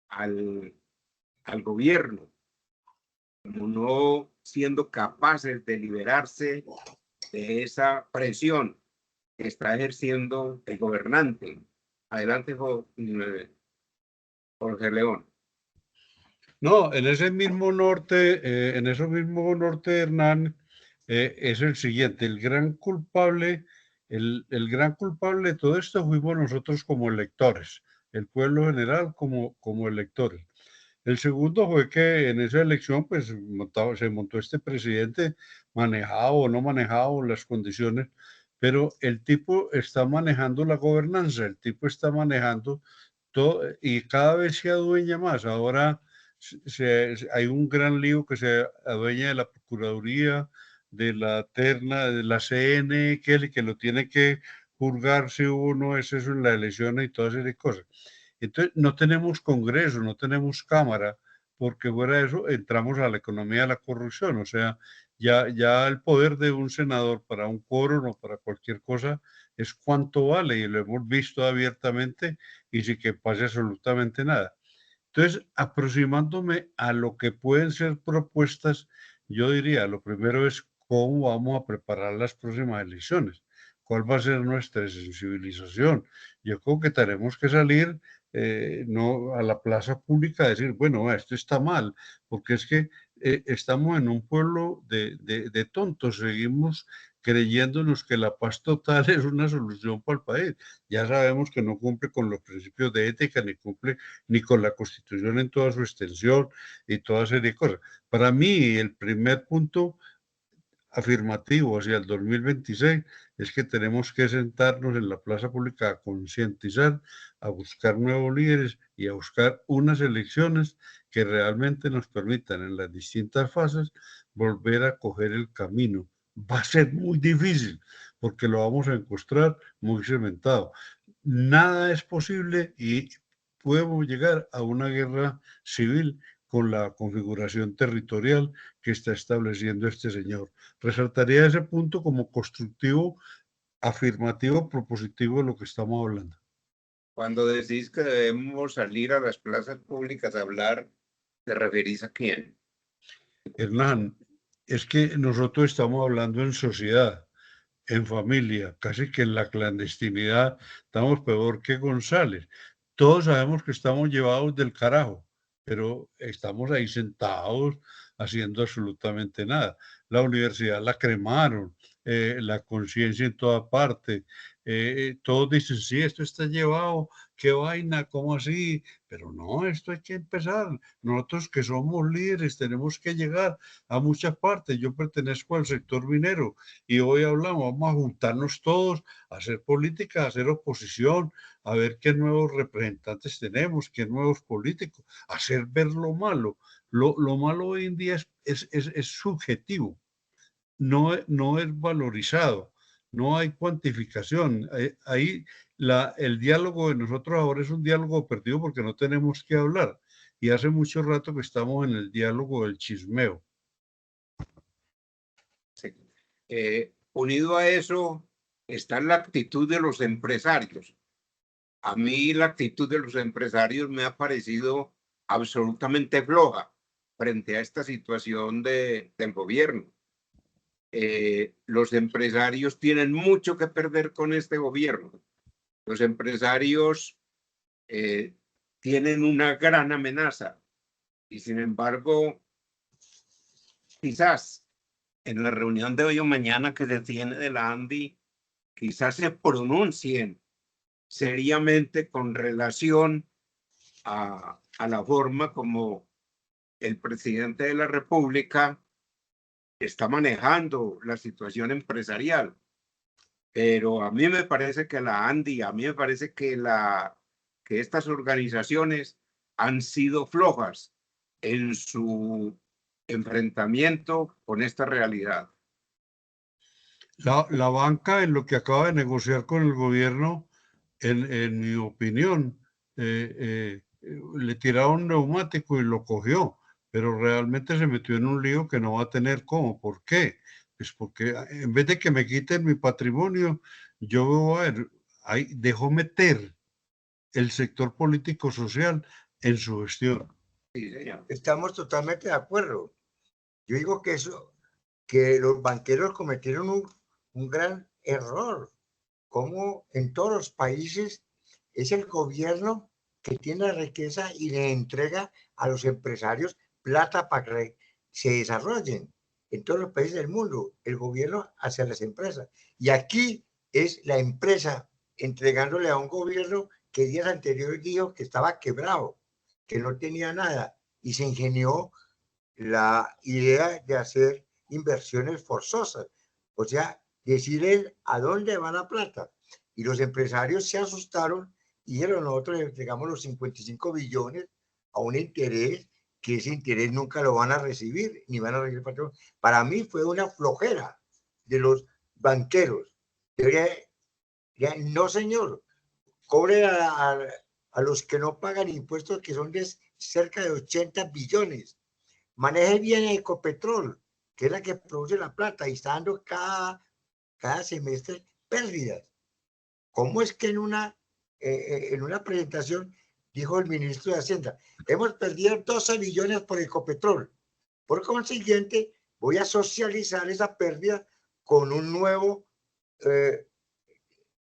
S1: al gobierno, como no siendo capaces de liberarse de esa presión que está ejerciendo el gobernante. Adelante, Jorge León.
S2: No, en ese mismo norte, Hernán, es el siguiente, el gran culpable de todo esto fuimos nosotros como electores, el pueblo general como electores. El segundo fue que en esa elección pues se montó este presidente, manejado o no manejado las condiciones, pero el tipo está manejando la gobernanza, el tipo está manejando todo y cada vez se adueña más. Ahora hay un gran lío que se adueña de la Procuraduría, de la terna, de la CN, que lo tiene que juzgar si uno es eso en la elección y todas esas cosas. Entonces, no tenemos Congreso, no tenemos Cámara, porque fuera de eso entramos a la economía de la corrupción. O sea, ya el poder de un senador para un quórum o para cualquier cosa es cuánto vale y lo hemos visto abiertamente y sin que pase absolutamente nada. Entonces, aproximándome a lo que pueden ser propuestas, yo diría, lo primero es cómo vamos a preparar las próximas elecciones, cuál va a ser nuestra sensibilización. Yo creo que tenemos que salir no a la plaza pública a decir, bueno, esto está mal, porque es que estamos en un pueblo de tontos, seguimos creyéndonos que la paz total es una solución para el país. Ya sabemos que no cumple con los principios de ética, ni cumple ni con la Constitución en toda su extensión y toda serie de cosas. Para mí, el primer punto afirmativo hacia el 2026 es que tenemos que sentarnos en la plaza pública a concientizar, a buscar nuevos líderes y a buscar unas elecciones que realmente nos permitan en las distintas fases volver a coger el camino. Va a ser muy difícil porque lo vamos a encontrar muy cementado. Nada es posible y podemos llegar a una guerra civil con la configuración territorial que está estableciendo este señor. Resaltaría ese punto como constructivo, afirmativo, propositivo de lo que estamos hablando.
S1: Cuando decís que debemos salir a las plazas públicas a hablar, ¿te referís a quién?
S2: Hernán, es que nosotros estamos hablando en sociedad, en familia, casi que en la clandestinidad, estamos peor que González. Todos sabemos que estamos llevados del carajo, pero estamos ahí sentados haciendo absolutamente nada. La universidad la cremaron, la conciencia en toda parte. Todos dicen, sí, esto está llevado, qué vaina, ¿cómo así? Pero no, esto hay que empezar. Nosotros que somos líderes tenemos que llegar a muchas partes. Yo pertenezco al sector minero y hoy hablamos, vamos a juntarnos todos, a hacer política, a hacer oposición, a ver qué nuevos representantes tenemos, qué nuevos políticos, hacer ver lo malo. Lo malo hoy en día es subjetivo, no es valorizado, no hay cuantificación. Ahí el diálogo de nosotros ahora es un diálogo perdido porque no tenemos que hablar. Y hace mucho rato que estamos en el diálogo del chismeo.
S1: Sí. Unido a eso está la actitud de los empresarios. A mí la actitud de los empresarios me ha parecido absolutamente floja frente a esta situación del gobierno. Los empresarios tienen mucho que perder con este gobierno. Los empresarios tienen una gran amenaza y sin embargo, quizás en la reunión de hoy o mañana que se tiene de la ANDI, quizás se pronuncien seriamente con relación a la forma como el presidente de la República está manejando la situación empresarial. Pero a mí me parece que la ANDI, a mí me parece que estas organizaciones han sido flojas en su enfrentamiento con esta realidad.
S2: La banca en lo que acaba de negociar con el gobierno, en mi opinión, le tiraron un neumático y lo cogió, pero realmente se metió en un lío que no va a tener cómo. ¿Por qué? es porque en vez de que me quiten mi patrimonio, yo voy a ver, ahí dejo meter el sector político social en su gestión.
S1: Sí, señor.
S4: Estamos totalmente de acuerdo. Yo digo que eso, que los banqueros cometieron un gran error. Como en todos los países es el gobierno que tiene la riqueza y le entrega a los empresarios plata para que se desarrollen. En todos los países del mundo, el gobierno hacia las empresas. Y aquí es la empresa entregándole a un gobierno que días anteriores dijo que estaba quebrado, que no tenía nada, y se ingenió la idea de hacer inversiones forzosas. O sea, decirle a dónde va la plata. Y los empresarios se asustaron y dijeron, nosotros le entregamos los 55 billones a un interés que ese interés nunca lo van a recibir, ni van a recibir patrón. Para mí fue una flojera de los banqueros. No, señor, cobre a los que no pagan impuestos, que son de cerca de 80 billones. Maneje bien Ecopetrol, que es la que produce la plata y está dando cada semestre pérdidas. ¿Cómo es que en una presentación dijo el ministro de Hacienda, hemos perdido 12 billones por Ecopetrol? Por consiguiente, voy a socializar esa pérdida con un nuevo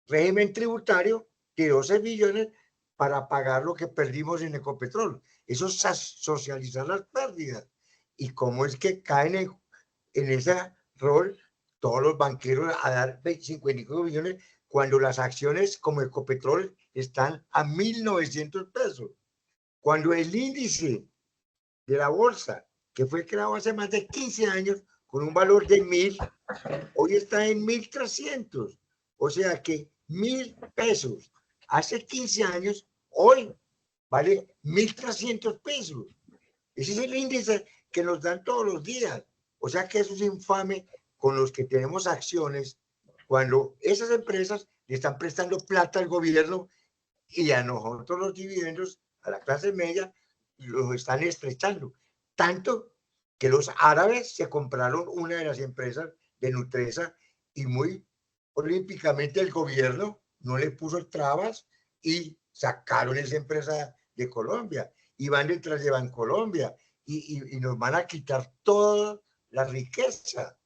S4: régimen tributario de 12 billones para pagar lo que perdimos en Ecopetrol. Eso es socializar las pérdidas. ¿Y cómo es que caen en ese rol todos los banqueros a dar 55 billones cuando las acciones como Ecopetrol están a 1.900 pesos? Cuando el índice de la bolsa, que fue creado hace más de 15 años con un valor de 1.000, hoy está en 1.300. O sea que 1.000 pesos hace 15 años, hoy vale 1.300 pesos. Ese es el índice que nos dan todos los días. O sea que eso es infame con los que tenemos acciones, cuando esas empresas le están prestando plata al gobierno y a nosotros los dividendos, a la clase media, los están estrechando. Tanto que los árabes se compraron una de las empresas de Nutresa y muy olímpicamente el gobierno no le puso trabas y sacaron esa empresa de Colombia y van detrás de Bancolombia y nos van a quitar toda la riqueza.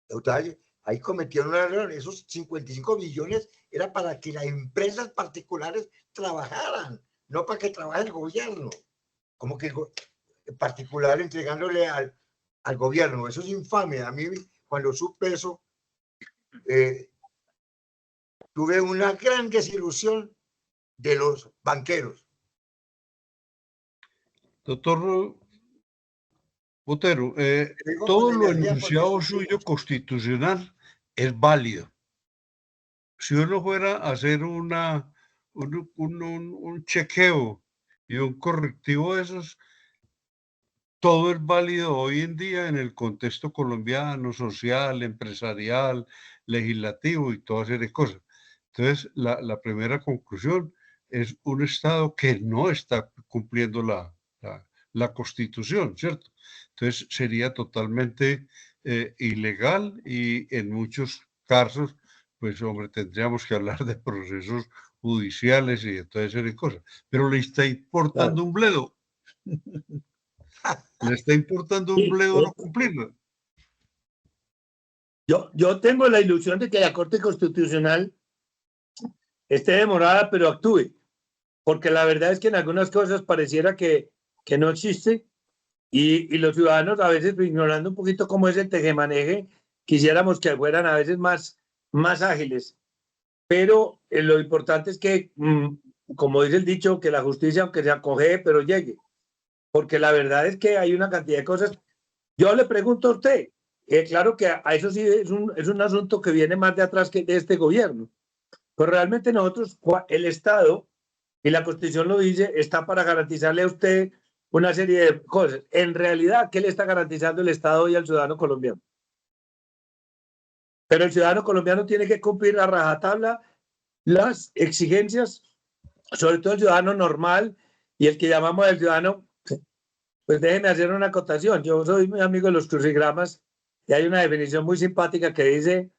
S4: Total, ahí cometieron un error. Esos 55 billones era para que las empresas particulares trabajaran, no para que trabaje el gobierno. Como que el particular entregándole al gobierno. Eso es infame. A mí, cuando supe eso, tuve una gran desilusión de los banqueros.
S2: Doctor Botero,
S4: Digo
S2: todo
S4: con
S2: lo
S4: energía porque
S2: enunciado
S4: sufrí
S2: suyo
S4: mucho.
S2: constitucional es válido. Si uno fuera a hacer un chequeo y un correctivo de esos, todo es válido hoy en día en el contexto colombiano, social, empresarial, legislativo y todas esas cosas. Entonces, la primera conclusión es un Estado que no está cumpliendo la Constitución, ¿cierto? Entonces, sería totalmente ilegal y en muchos casos, pues, hombre, tendríamos que hablar de procesos judiciales y de todas esas cosas. Pero le está importando un bledo. Le está importando un
S3: Sí,
S2: bledo no cumplirlo.
S3: yo tengo la ilusión de que la Corte Constitucional esté demorada, pero actúe, porque la verdad es que en algunas cosas pareciera que no existe y los ciudadanos a veces, ignorando un poquito cómo es el tejemaneje, quisiéramos que fueran a veces más ágiles. Pero lo importante es que, como dice el dicho, que la justicia, aunque se acoge, pero llegue. Porque la verdad es que hay una cantidad de cosas. Yo le pregunto a usted, claro que a eso sí es un asunto que viene más de atrás que de este gobierno. Pero realmente nosotros, el Estado, y la Constitución lo dice, está para garantizarle a usted una serie de cosas. En realidad, ¿qué le está garantizando el Estado hoy al ciudadano colombiano? Pero el ciudadano colombiano tiene que cumplir a rajatabla las exigencias, sobre todo el ciudadano normal y el que llamamos el ciudadano, pues déjenme hacer una acotación. Yo soy muy amigo de los crucigramas y hay una definición muy simpática que dice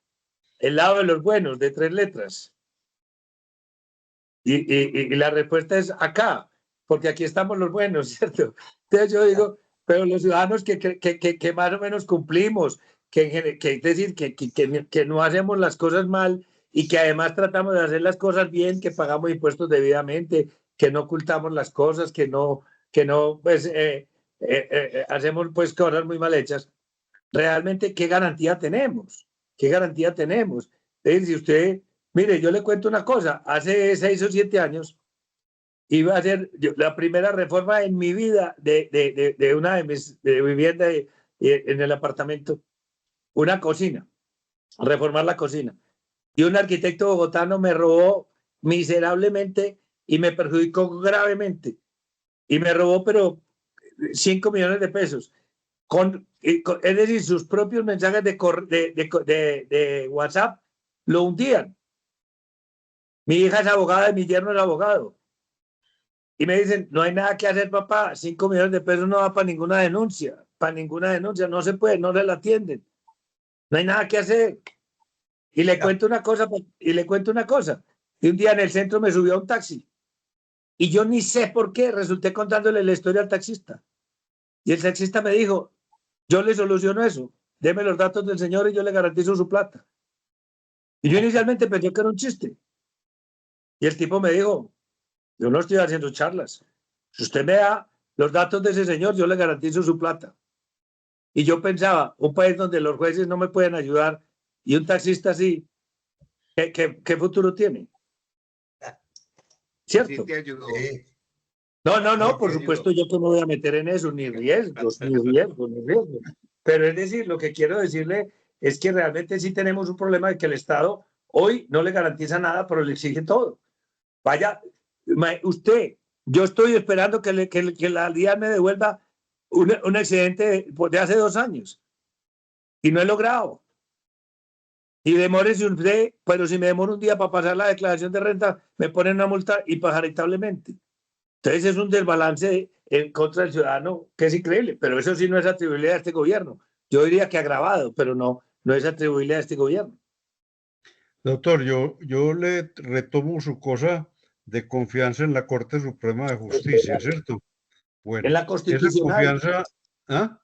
S3: el lado de los buenos, de 3 letras. Y la respuesta es acá, porque aquí estamos los buenos, ¿cierto? Entonces yo digo, pero los ciudadanos que más o menos cumplimos, es decir, que no hacemos las cosas mal y que además tratamos de hacer las cosas bien, que pagamos impuestos debidamente, que no ocultamos las cosas, que no pues, hacemos pues cosas muy mal hechas. Realmente, ¿qué garantía tenemos? ¿Qué garantía tenemos? Es decir, si usted, mire, yo le cuento una cosa, hace 6 o 7 años iba a hacer la primera reforma en mi vida de una de mis viviendas en el apartamento, una cocina, reformar la cocina. Y un arquitecto bogotano me robó miserablemente y me perjudicó gravemente. Y me robó, pero 5 millones de pesos. Es decir, sus propios mensajes de WhatsApp lo hundían. Mi hija es abogada y mi yerno es abogado. Y me dicen, no hay nada que hacer, papá, 5 millones de pesos no va para ninguna denuncia, no se puede, no se la atienden. No hay nada que hacer. Y le cuento una cosa, Y un día en el centro me subió a un taxi. Y yo ni sé por qué, resulté contándole la historia al taxista. Y el taxista me dijo, yo le soluciono eso, deme los datos del señor y yo le garantizo su plata. Y yo inicialmente pensé que era un chiste. Y el tipo me dijo, yo no estoy haciendo charlas. Si usted me da los datos de ese señor, yo le garantizo su plata. Y yo pensaba, un país donde los jueces no me pueden ayudar y un taxista así, ¿qué futuro tiene? ¿Cierto?
S1: Sí te ayudó.
S3: No, por supuesto, yo que me voy a meter en eso, ni riesgos. Pero es decir, lo que quiero decirle es que realmente sí tenemos un problema de que el Estado hoy no le garantiza nada, pero le exige todo. Vaya, usted, yo estoy esperando que la DIAN me devuelva un excedente de hace 2 años y no he logrado. Y demórese usted, pero si me demoro un día para pasar la declaración de renta, me ponen una multa impagaritablemente. Entonces es un desbalance en contra del ciudadano que es increíble, pero eso sí no es atribuible a este gobierno. Yo diría que agravado, pero no es atribuible a este gobierno.
S2: Doctor, yo le retomo su cosa de confianza en la Corte Suprema de Justicia, ¿cierto? Bueno,
S3: En la
S2: esa
S3: constitucional,
S2: confianza, ¿ah?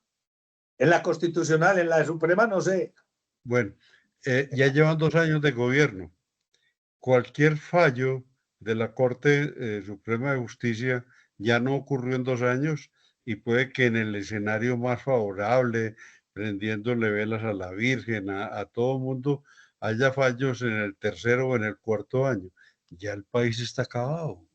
S3: en la constitucional, en la suprema, no sé.
S2: Bueno, ya llevan 2 años de gobierno. Cualquier fallo de la Corte Suprema de Justicia ya no ocurrió en 2 años y puede que en el escenario más favorable, prendiéndole velas a la Virgen, a todo mundo, haya fallos en el 3.er o en el 4.º año. Ya el país está acabado.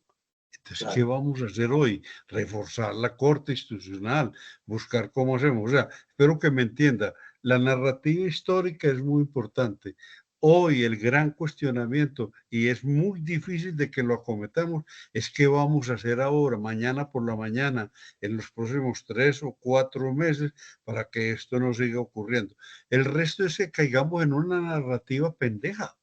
S2: Entonces, ¿qué vamos a hacer hoy? Reforzar la Corte Institucional, buscar cómo hacemos. O sea, espero que me entienda. La narrativa histórica es muy importante. Hoy el gran cuestionamiento, y es muy difícil de que lo acometamos, es qué vamos a hacer ahora, mañana por la mañana, en los próximos 3 o 4 meses, para que esto no siga ocurriendo. El resto es que caigamos en una narrativa pendeja.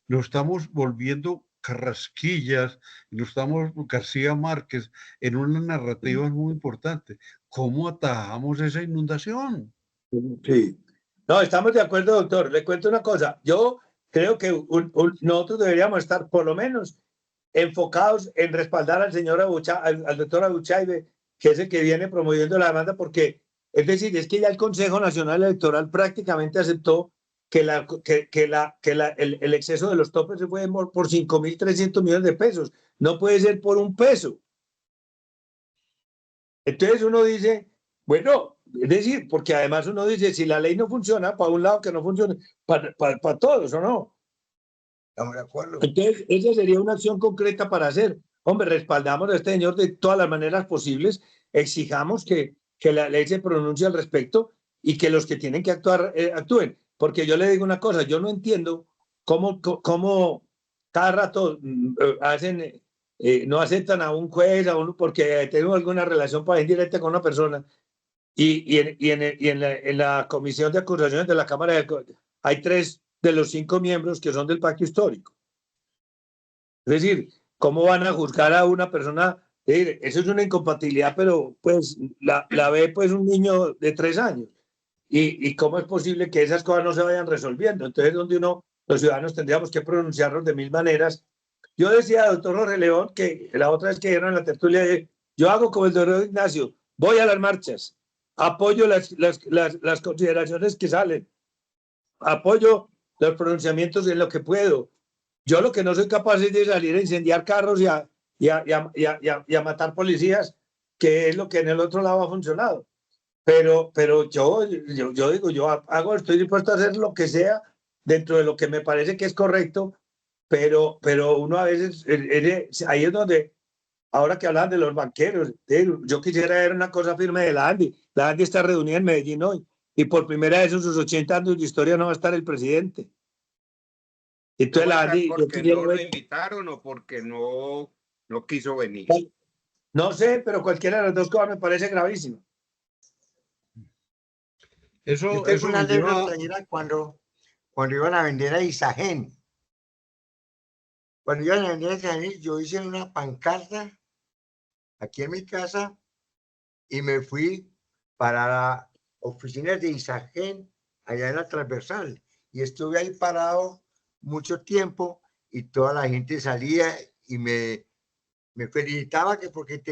S2: Nos estamos volviendo Carrasquillas, nos estamos García Márquez en una narrativa muy importante. ¿Cómo atajamos esa inundación?
S3: Sí. No, estamos de acuerdo, doctor. Le cuento una cosa. Yo creo que nosotros deberíamos estar por lo menos enfocados en respaldar al señor al doctor Abuchaibe, que es el que viene promoviendo la demanda, porque es decir, es que ya el Consejo Nacional Electoral prácticamente aceptó que el exceso de los topes se fue por 5.300 millones de pesos. No puede ser por 1 peso. Entonces uno dice, bueno, es decir, porque además uno dice, si la ley no funciona, para un lado que no funcione, para todos, ¿o no?
S4: Estamos de acuerdo.
S3: Entonces, esa sería una acción concreta para hacer. Hombre, respaldamos a este señor de todas las maneras posibles, exijamos que la ley se pronuncie al respecto y que los que tienen que actuar, actúen. Porque yo le digo una cosa, yo no entiendo cómo cada rato hacen... no aceptan a un juez, porque tengo alguna relación para indirecta con una persona, en la comisión de acusaciones de la Cámara hay 3 de los 5 miembros que son del pacto histórico. Es decir, ¿cómo van a juzgar a una persona? Eso es una incompatibilidad, pero pues la ve pues un niño de 3 años. y cómo es posible que esas cosas no se vayan resolviendo. Entonces, donde los ciudadanos tendríamos que pronunciarnos de mil maneras. Yo decía, doctor Jorge León, que la otra vez que dieron en la tertulia, yo hago como el doctor Ignacio, voy a las marchas, apoyo las consideraciones que salen, apoyo los pronunciamientos en lo que puedo. Yo lo que no soy capaz es de salir a incendiar carros y a matar policías, que es lo que en el otro lado ha funcionado. Pero yo digo, estoy dispuesto a hacer lo que sea dentro de lo que me parece que es correcto, pero uno a veces, ahí es donde, ahora que hablan de los banqueros, yo quisiera ver una cosa firme de la ANDI. La ANDI está reunida en Medellín hoy y por primera vez en sus 80 años de historia no va a estar el presidente. Entonces
S1: ¿No va
S3: la
S1: a estar
S3: ANDI,
S1: porque no lo invitaron o porque no quiso venir?
S3: No sé, pero cualquiera de las dos cosas me parece gravísimo.
S4: Yo tengo una anécdota, era cuando iban a vender a Isagen. Cuando iban a vender a Isagen, yo hice una pancarta aquí en mi casa y me fui para la oficina de Isagen allá en la Transversal. Y estuve ahí parado mucho tiempo y toda la gente salía y me felicitaba que porque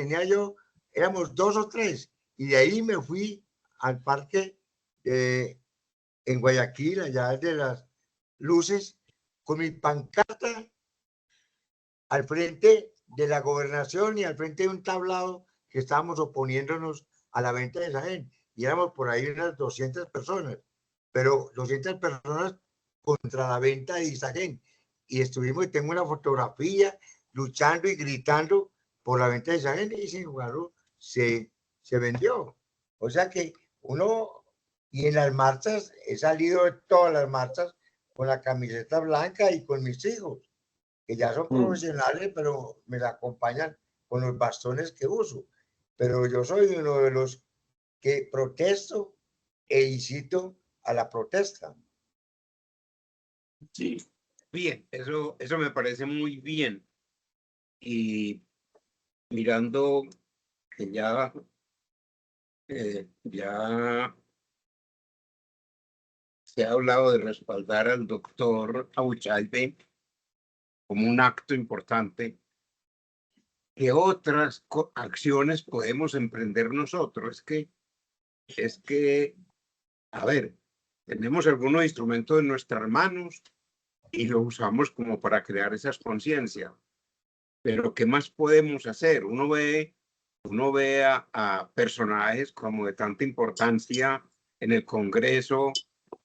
S4: éramos 2 o 3. Y de ahí me fui al parque en Guayaquil, allá de las luces, con mi pancarta al frente de la gobernación y al frente de un tablado que estábamos oponiéndonos a la venta de Isagen. Y éramos por ahí unas 200 personas, pero 200 personas contra la venta de Isagen. Y estuvimos, y tengo una fotografía luchando y gritando por la venta de Isagen y sin embargo se vendió. O sea que y en las marchas, he salido de todas las marchas con la camiseta blanca y con mis hijos, que ya son profesionales, pero me la acompañan con los bastones que uso. Pero yo soy uno de los que protesto e incito a la protesta.
S3: Sí.
S1: Bien, eso me parece muy bien. Y mirando que ya se ha hablado de respaldar al doctor Abuchalbe como un acto importante, ¿qué otras acciones podemos emprender nosotros? Es que, a ver, tenemos algunos instrumentos en nuestras manos y lo usamos como para crear esas conciencias. Pero ¿qué más podemos hacer? Uno ve a personajes como de tanta importancia en el Congreso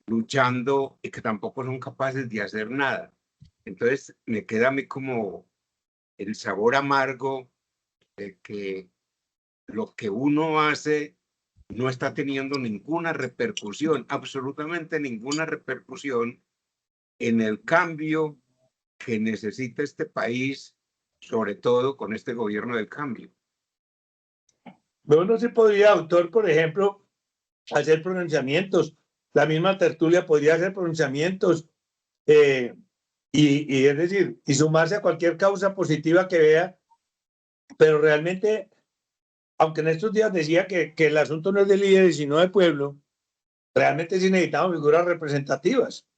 S1: luchando y que tampoco son capaces de hacer nada. Entonces me queda a mí como el sabor amargo de que lo que uno hace no está teniendo ninguna repercusión, absolutamente ninguna repercusión en el cambio que necesita este país, sobre todo con este gobierno del cambio.
S3: Uno sí podría, autor, por ejemplo, hacer pronunciamientos. La misma tertulia podría hacer pronunciamientos y es decir, y sumarse a cualquier causa positiva que vea, pero realmente, aunque en estos días decía que el asunto no es de líderes, sino de pueblo, realmente sí necesitamos figuras representativas.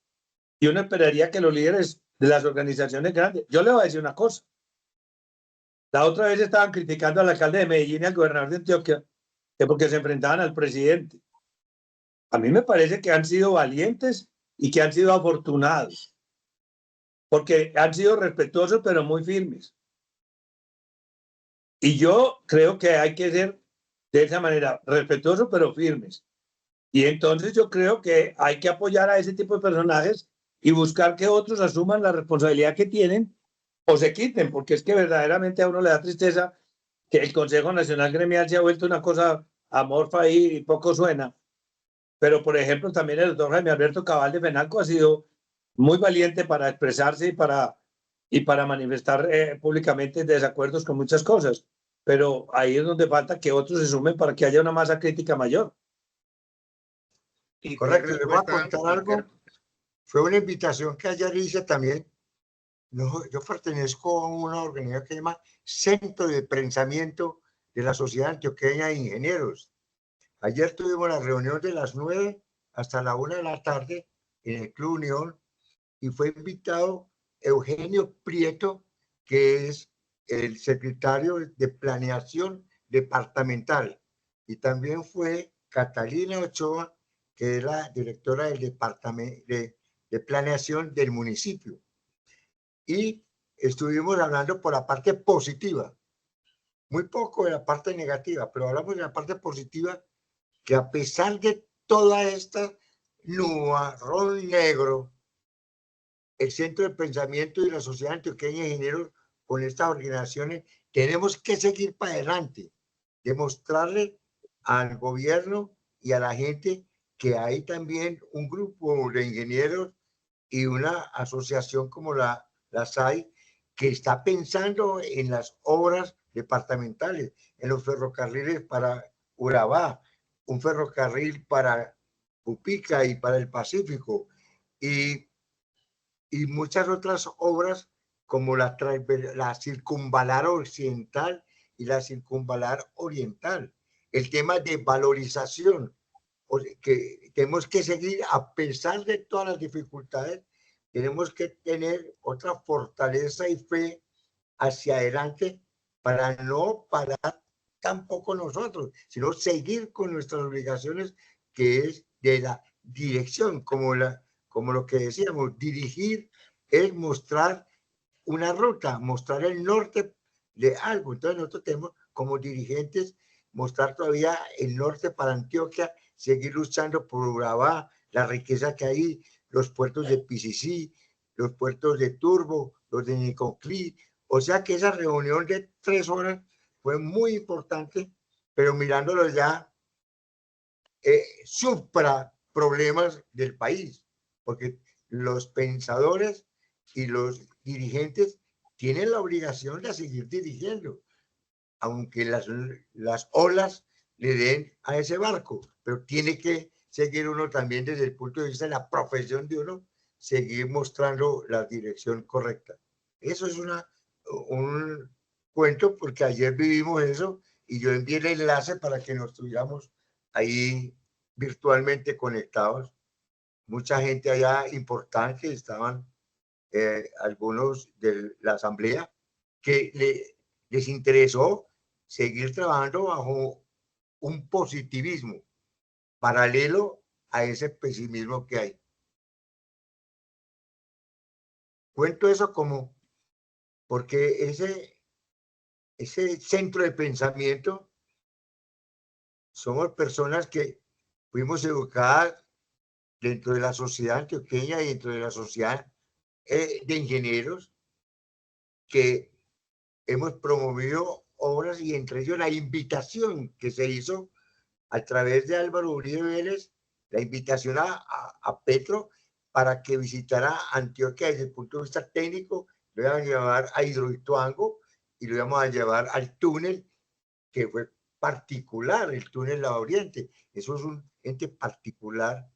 S3: Y uno esperaría que los líderes de las organizaciones grandes, yo le voy a decir una cosa. La otra vez estaban criticando al alcalde de Medellín y al gobernador de Antioquia, que porque se enfrentaban al presidente. A mí me parece que han sido valientes y que han sido afortunados, porque han sido respetuosos pero muy firmes. Y yo creo que hay que ser de esa manera, respetuosos pero firmes. Y entonces yo creo que hay que apoyar a ese tipo de personajes y buscar que otros asuman la responsabilidad que tienen o se quiten, porque es que verdaderamente a uno le da tristeza que el Consejo Nacional Gremial se ha vuelto una cosa amorfa y poco suena. Pero, por ejemplo, también el doctor Jaime Alberto Cabal de Fenalco ha sido muy valiente para expresarse y para manifestar públicamente desacuerdos con muchas cosas. Pero ahí es donde falta que otros se sumen para que haya una masa crítica mayor.
S4: Correcto, les voy a contar algo. Fue una invitación que ayer hice también. Yo pertenezco a una organización que se llama Centro de Pensamiento de la Sociedad Antioqueña de Ingenieros. Ayer tuvimos la reunión de las 9 hasta la 1 de la tarde en el Club Unión y fue invitado Eugenio Prieto, que es el secretario de Planeación Departamental, y también fue Catalina Ochoa, que es la directora del departamento de planeación del municipio. Y estuvimos hablando por la parte positiva, muy poco de la parte negativa, pero hablamos de la parte positiva, que a pesar de toda esta nubarrón negro, el Centro de Pensamiento y la Sociedad Antioqueña de Ingenieros, con estas organizaciones, tenemos que seguir para adelante, demostrarle al gobierno y a la gente que hay también un grupo de ingenieros y una asociación como la SAI que está pensando en las obras departamentales, en los ferrocarriles para Urabá, un ferrocarril para Upica y para el Pacífico, y muchas otras obras como la circunvalar occidental y la circunvalar oriental. El tema de valorización, que tenemos que seguir a pesar de todas las dificultades, tenemos que tener otra fortaleza y fe hacia adelante para no parar tampoco nosotros, sino seguir con nuestras obligaciones, que es de la dirección, como lo que decíamos, dirigir es mostrar una ruta, mostrar el norte de algo. Entonces nosotros tenemos como dirigentes mostrar todavía el norte para Antioquia, seguir luchando por Urabá, la riqueza que hay, los puertos de Picicí, los puertos de Turbo, los de Niconclí. O sea que esa reunión de 3 horas fue muy importante, pero mirándolo ya supra problemas del país, porque los pensadores y los dirigentes tienen la obligación de seguir dirigiendo, aunque las olas le den a ese barco, pero tiene que seguir uno también desde el punto de vista de la profesión de uno, seguir mostrando la dirección correcta. Eso es un cuento, porque ayer vivimos eso y yo envié el enlace para que nos tuviéramos ahí virtualmente conectados. Mucha gente allá importante, estaban algunos de la asamblea, que les interesó seguir trabajando bajo un positivismo paralelo a ese pesimismo que hay. Cuento eso como porque ese centro de pensamiento somos personas que fuimos educadas dentro de la sociedad antioqueña y dentro de la sociedad de ingenieros, que hemos promovido obras, y entre ellos la invitación que se hizo a través de Álvaro Uribe Vélez, la invitación a Petro para que visitara Antioquia desde el punto de vista técnico. Lo iban a llevar a Hidroituango y lo íbamos a llevar al túnel, que fue particular, el túnel La Oriente. Eso es un ente particular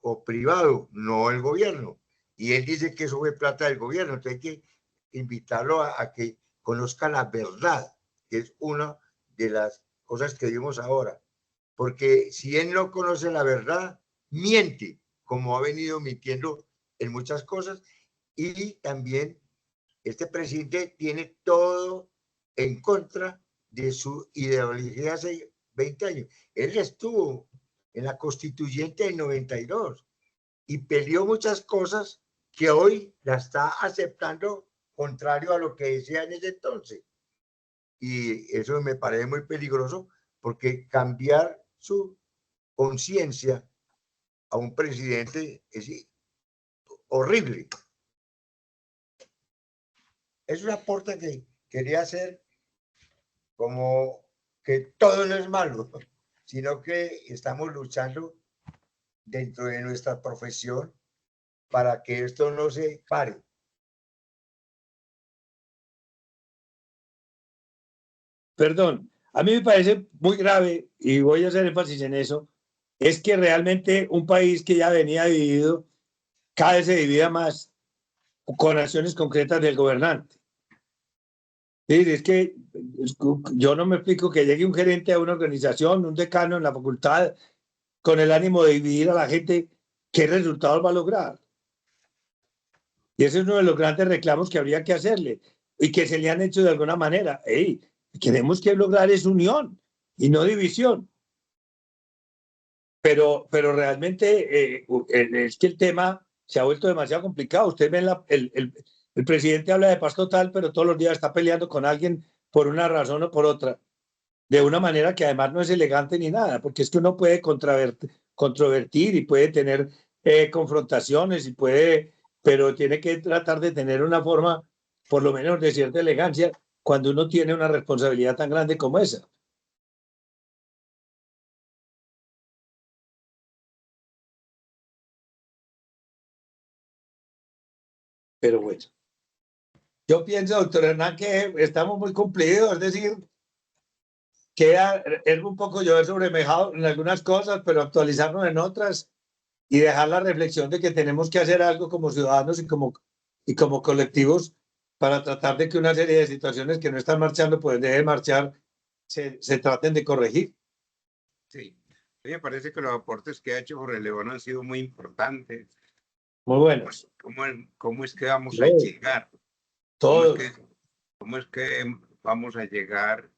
S4: o privado, no el gobierno. Y él dice que eso fue plata del gobierno. Entonces hay que invitarlo a que conozca la verdad, que es una de las cosas que vimos ahora. Porque si él no conoce la verdad, miente, como ha venido mintiendo en muchas cosas. Y también este presidente tiene todo en contra de su ideología hace 20 años. Él estuvo en la constituyente del 92 y peleó muchas cosas que hoy la está aceptando, contrario a lo que decía en ese entonces. Y eso me parece muy peligroso, porque cambiar su conciencia a un presidente es horrible. Es un aporte que quería hacer, como que todo no es malo, sino que estamos luchando dentro de nuestra profesión para que esto no se pare.
S3: Perdón, a mí me parece muy grave, y voy a hacer énfasis en eso, es que realmente un país que ya venía dividido, cada vez se divida más con acciones concretas del gobernante. Es que yo no me explico que llegue un gerente a una organización, un decano en la facultad, con el ánimo de dividir a la gente, ¿qué resultados va a lograr? Y ese es uno de los grandes reclamos que habría que hacerle y que se le han hecho de alguna manera. Hey, tenemos que lograr es unión y no división. Pero realmente es que el tema se ha vuelto demasiado complicado. Usted ve, el presidente habla de paz total, pero todos los días está peleando con alguien por una razón o por otra, de una manera que además no es elegante ni nada, porque es que uno puede controvertir y puede tener confrontaciones y puede, pero tiene que tratar de tener una forma, por lo menos de cierta elegancia, cuando uno tiene una responsabilidad tan grande como esa. Pero bueno, yo pienso, doctor Hernán, que estamos muy cumplidos, es decir, es un poco llover sobre mojado en algunas cosas, pero actualizarnos en otras y dejar la reflexión de que tenemos que hacer algo como ciudadanos y como colectivos para tratar de que una serie de situaciones que no están marchando, pues dejen de marchar, se traten de corregir.
S1: Sí, a mí me parece que los aportes que ha hecho Jorge León han sido muy importantes.
S3: Muy bueno.
S1: Pues, ¿cómo es que vamos a llegar?
S3: Todo.
S1: ¿Cómo es que vamos a llegar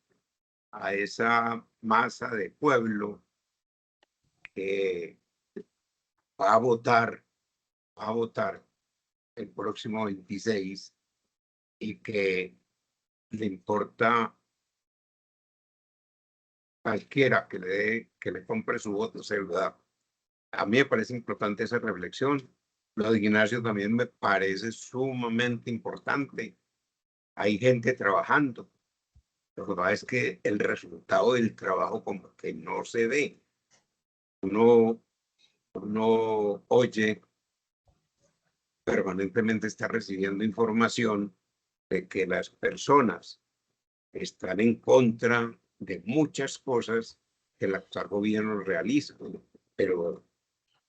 S1: a esa masa de pueblo que va a votar el próximo 26 y que le importa cualquiera que le compre su voto, ¿verdad? A mí me parece importante esa reflexión. Lo de Ignacio también me parece sumamente importante. Hay gente trabajando. Lo que pasa es que el resultado del trabajo como que no se ve. Uno oye, permanentemente está recibiendo información de que las personas están en contra de muchas cosas que el actual gobierno realiza, pero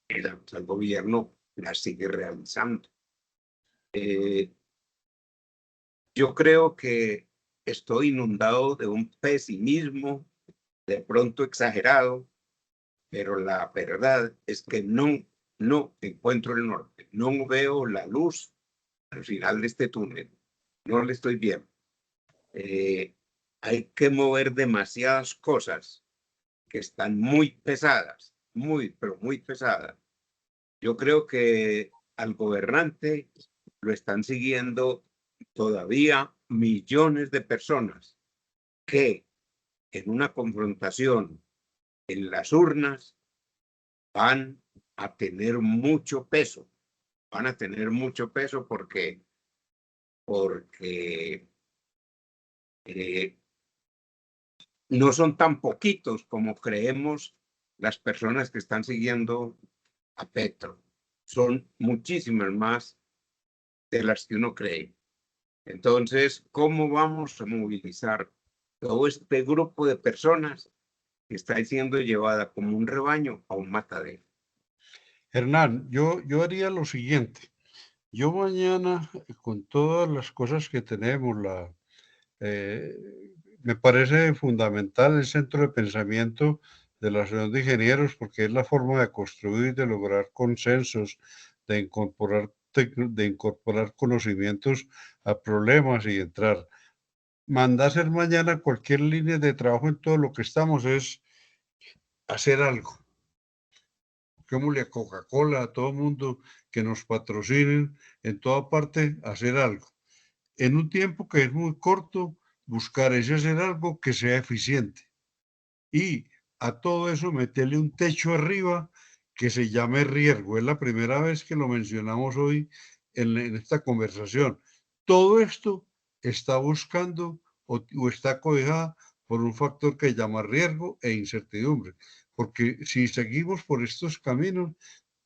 S1: el actual gobierno las sigue realizando. Yo creo que estoy inundado de un pesimismo de pronto exagerado, pero la verdad es que no encuentro el norte, no veo la luz al final de este túnel, no le estoy viendo. Hay que mover demasiadas cosas que están muy pesadas, pero muy pesadas. Yo creo que al gobernante lo están siguiendo todavía millones de personas que en una confrontación en las urnas van a tener mucho peso. Van a tener mucho peso porque no son tan poquitos como creemos las personas que están siguiendo a Petro. Son muchísimas más de las que uno cree. Entonces, ¿cómo vamos a movilizar todo este grupo de personas que está siendo llevada como un rebaño a un matadero?
S2: Hernán, yo haría lo siguiente. Yo mañana, con todas las cosas que tenemos, me parece fundamental el centro de pensamiento de la Asociación de Ingenieros, porque es la forma de construir, de lograr consensos, de incorporar conocimientos a problemas y entrar. Mandar hacer mañana cualquier línea de trabajo en todo lo que estamos es hacer algo. Busquémosle a Coca-Cola, a todo mundo que nos patrocinen en toda parte, hacer algo. En un tiempo que es muy corto, buscar ese hacer algo que sea eficiente. Y a todo eso meterle un techo arriba que se llame riesgo. Es la primera vez que lo mencionamos hoy en esta conversación. Todo esto está buscando o está cobijada por un factor que se llama riesgo e incertidumbre. Porque si seguimos por estos caminos,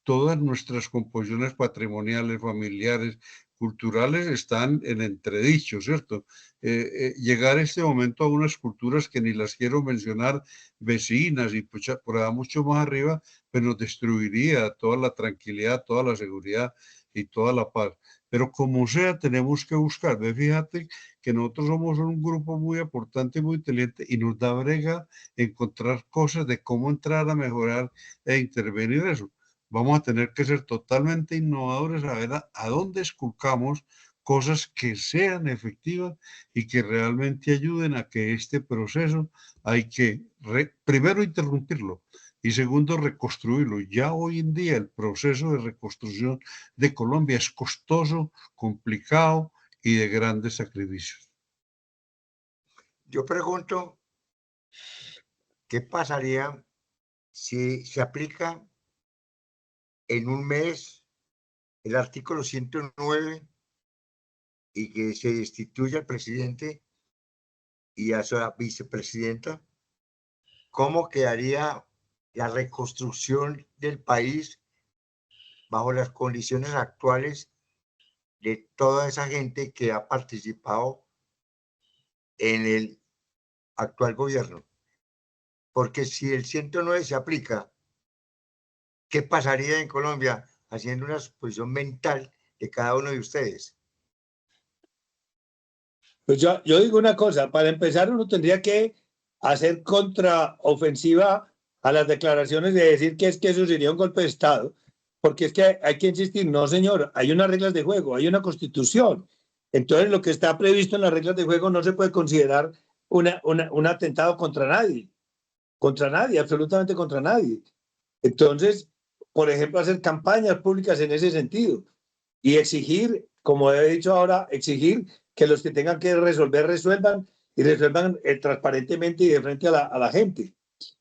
S2: todas nuestras composiciones patrimoniales, familiares, culturales están en entredicho, ¿cierto? Llegar a este momento a unas culturas que ni las quiero mencionar, vecinas y por allá mucho más arriba, pues nos destruiría toda la tranquilidad, toda la seguridad y toda la paz. Pero como sea, tenemos que buscar. ¿Ves? Fíjate que nosotros somos un grupo muy importante y muy inteligente y nos da brega encontrar cosas de cómo entrar a mejorar e intervenir eso. Vamos a tener que ser totalmente innovadores, a ver a dónde esculcamos cosas que sean efectivas y que realmente ayuden a que este proceso hay que primero interrumpirlo y segundo reconstruirlo. Ya hoy en día el proceso de reconstrucción de Colombia es costoso, complicado y de grandes sacrificios.
S4: Yo pregunto, ¿qué pasaría si se aplica en un mes el artículo 109 y que se destituya al presidente y a su vicepresidenta? ¿Cómo quedaría la reconstrucción del país bajo las condiciones actuales de toda esa gente que ha participado en el actual gobierno? Porque si el 109 se aplica, ¿qué pasaría en Colombia haciendo una suposición mental de cada uno de ustedes?
S3: Pues yo digo una cosa, para empezar uno tendría que hacer contraofensiva a las declaraciones de decir que es que eso sería un golpe de Estado, porque es que hay que insistir, no señor, hay unas reglas de juego, hay una constitución. Entonces lo que está previsto en las reglas de juego no se puede considerar un atentado contra nadie, absolutamente contra nadie. Entonces, por ejemplo, hacer campañas públicas en ese sentido y exigir, como he dicho ahora, exigir que los que tengan que resolver, resuelvan y resuelvan transparentemente y de frente a la gente.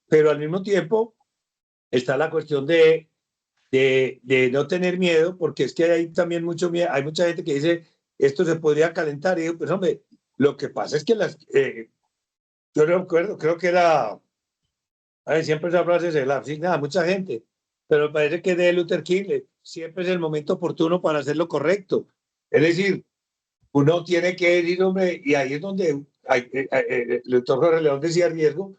S3: Pero al mismo tiempo está la cuestión de no tener miedo, porque es que hay también mucho miedo, hay mucha gente que dice, esto se podría calentar, y digo, pues hombre, lo que pasa es que yo no recuerdo, creo que era, a ver, siempre esa frase se la asigna a mucha gente, pero me parece que de Luther King siempre es el momento oportuno para hacer lo correcto. Es decir, uno tiene que ir, hombre, y ahí es donde el doctor Jorge León decía riesgo,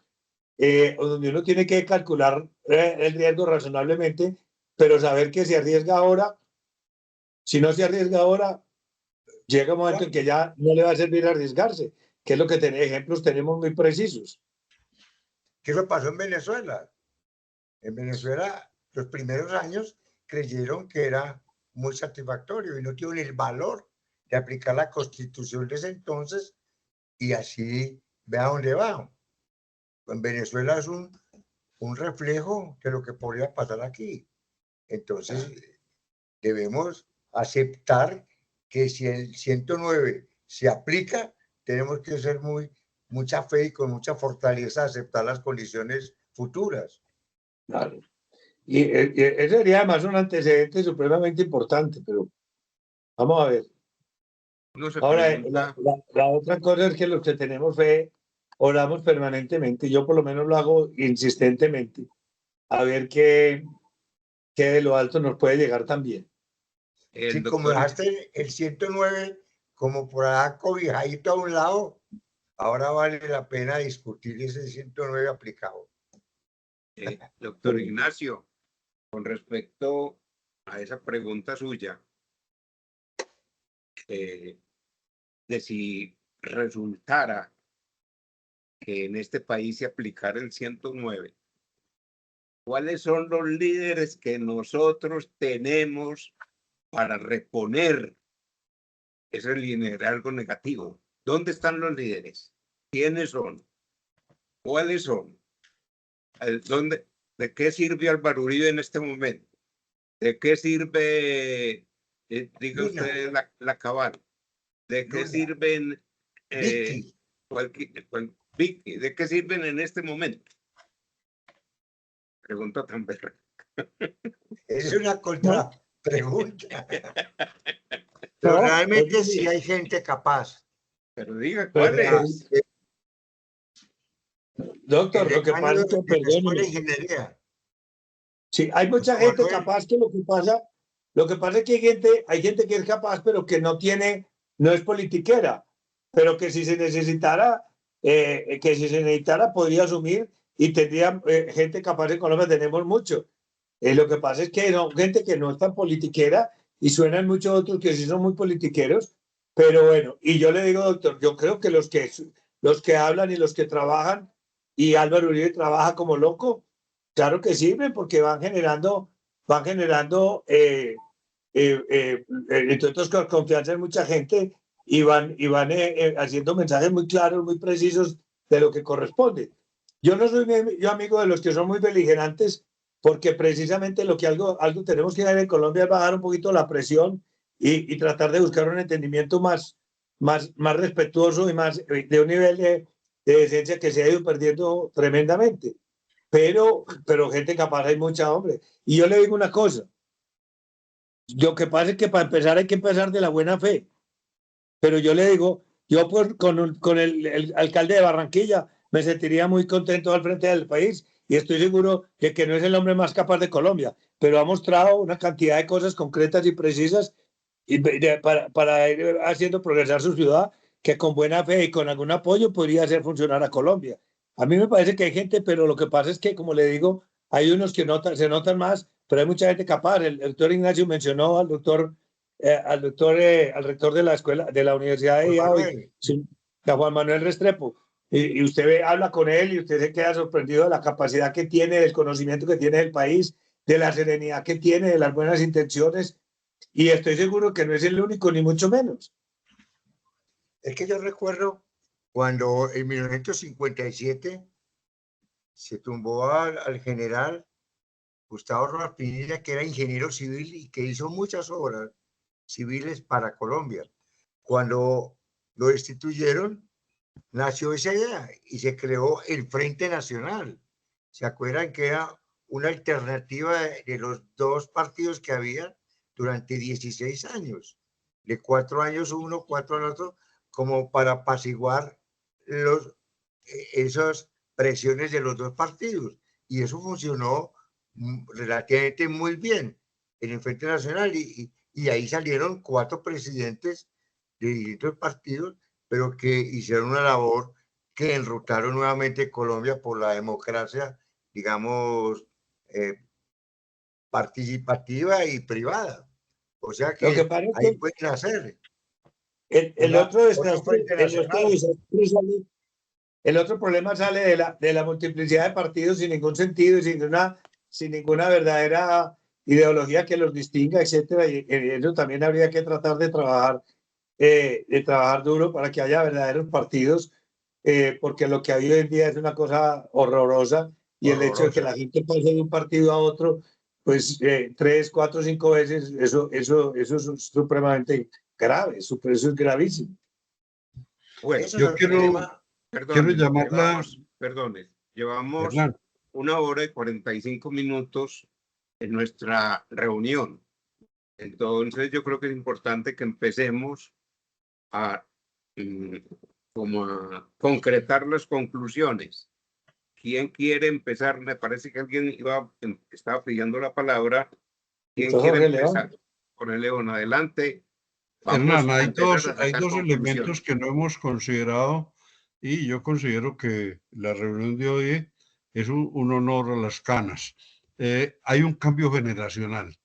S3: donde uno tiene que calcular el riesgo razonablemente, pero saber que se arriesga ahora, si no se arriesga ahora, llega un momento en que ya no le va a servir arriesgarse, que es lo que ejemplos tenemos muy precisos.
S4: ¿Qué le pasó en Venezuela? En Venezuela, los primeros años creyeron que era muy satisfactorio y no tuvieron el valor de aplicar la constitución de ese entonces y así ve a dónde va. En Venezuela es un reflejo de lo que podría pasar aquí. Entonces, debemos aceptar que si el 109 se aplica, tenemos que ser mucha fe y con mucha fortaleza aceptar las condiciones futuras.
S3: Claro. Y ese sería además un antecedente supremamente importante, pero vamos a ver. Ahora, la otra cosa es que los que tenemos fe oramos permanentemente, yo por lo menos lo hago insistentemente, a ver qué de lo alto nos puede llegar también.
S4: Sí, como dejaste el 109 como por allá cobijadito a un lado, ahora vale la pena discutir ese 109 aplicado.
S1: Doctor Ignacio, con respecto a esa pregunta suya, de si resultara que en este país se aplicara el 109, ¿cuáles son los líderes que nosotros tenemos para reponer ese liderazgo negativo? ¿Dónde están los líderes? ¿Quiénes son? ¿Cuáles son? ¿De qué sirve Álvaro Uribe en este momento? ¿De qué sirve, diga usted, la Cabal? ¿De qué sirven Vicky? ¿De qué sirven en este momento? Pregunta tan berraca.
S4: Es una contrapregunta. Pero realmente sí hay gente capaz.
S1: Pero diga cuál es.
S3: Doctor, lo que pasa es que, perdóneme.
S4: Ingeniería.
S3: Sí, hay mucha gente capaz, que lo que pasa Lo que pasa es que hay gente que es capaz, pero que no es politiquera, pero que si se necesitara, podría asumir y tendría gente capaz en Colombia, tenemos mucho. Lo que pasa es que son gente que no es tan politiquera y suenan muchos otros que sí son muy politiqueros, pero bueno, y yo le digo, doctor, yo creo que los que hablan y los que trabajan, y Álvaro Uribe trabaja como loco, claro que sirven porque van generando entre otros con confianza en mucha gente y van haciendo mensajes muy claros, muy precisos de lo que corresponde. Yo no soy yo amigo de los que son muy beligerantes porque precisamente lo que algo tenemos que hacer en Colombia es bajar un poquito la presión y tratar de buscar un entendimiento más respetuoso y más de un nivel de decencia que se ha ido perdiendo tremendamente. Pero gente capaz hay mucha, hombre. Y yo le digo una cosa, lo que pasa es que para empezar hay que empezar de la buena fe. Pero yo le digo, yo pues, con el alcalde de Barranquilla me sentiría muy contento al frente del país y estoy seguro que no es el hombre más capaz de Colombia, pero ha mostrado una cantidad de cosas concretas y precisas para ir haciendo progresar su ciudad que con buena fe y con algún apoyo podría hacer funcionar a Colombia. A mí me parece que hay gente, pero lo que pasa es que, como le digo, hay unos que se notan más, pero hay mucha gente capaz. El doctor Ignacio mencionó al rector de la escuela, de la Universidad de hoy, a Juan Manuel Restrepo. Y usted habla con él y usted se queda sorprendido de la capacidad que tiene, del conocimiento que tiene del país, de la serenidad que tiene, de las buenas intenciones. Y estoy seguro que no es el único, ni mucho menos.
S4: Es que yo recuerdo cuando en 1957 se tumbó al general Gustavo Rojas Pinilla, que era ingeniero civil y que hizo muchas obras civiles para Colombia. Cuando lo destituyeron, nació esa idea y se creó el Frente Nacional. ¿Se acuerdan que era una alternativa de los dos partidos que había durante 16 años? De 4 años uno, 4 al otro, como para apaciguar esas presiones de los dos partidos. Y eso funcionó relativamente muy bien en el Frente Nacional y ahí salieron 4 presidentes de distintos partidos, pero que hicieron una labor que enrutaron nuevamente Colombia por la democracia, digamos, participativa y privada. O sea que ahí pueden hacer.
S3: El otro problema sale de la multiplicidad de partidos sin ningún sentido y sin ninguna verdadera ideología que los distinga, etcétera. Y eso también habría que tratar de trabajar duro para que haya verdaderos partidos, porque lo que hay hoy en día es una cosa horrorosa y el hecho de que la gente pase de un partido a otro, pues 3, 4, 5 veces, eso es supremamente grave, eso es gravísimo.
S1: Bueno,
S2: yo quiero llamarla...
S1: Llevamos 1 hora y 45 minutos en nuestra reunión. Entonces yo creo que es importante que empecemos a concretar las conclusiones. ¿Quién quiere empezar? Me parece que alguien estaba pidiendo la palabra. ¿Quién quiere empezar? Con el León, adelante.
S2: Hernán, hay dos elementos que no hemos considerado y yo considero que la reunión de hoy es un honor a las canas. Hay un cambio generacional.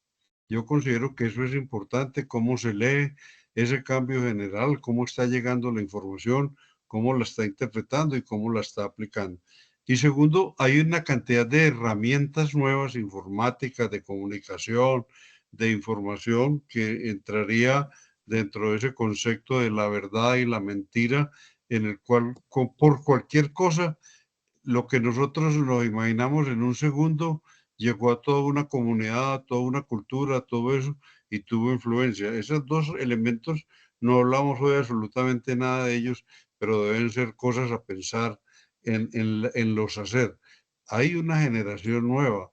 S2: Yo considero que eso es importante, cómo se lee ese cambio general, cómo está llegando la información, cómo la está interpretando y cómo la está aplicando. Y segundo, hay una cantidad de herramientas nuevas, informáticas, de comunicación, de información, que entraría dentro de ese concepto de la verdad y la mentira, en el cual por cualquier cosa, lo que nosotros nos imaginamos en un segundo, llegó a toda una comunidad, a toda una cultura, a todo eso, y tuvo influencia. Esos dos elementos, no hablamos hoy absolutamente nada de ellos, pero deben ser cosas a pensar en los hacer. Hay una generación nueva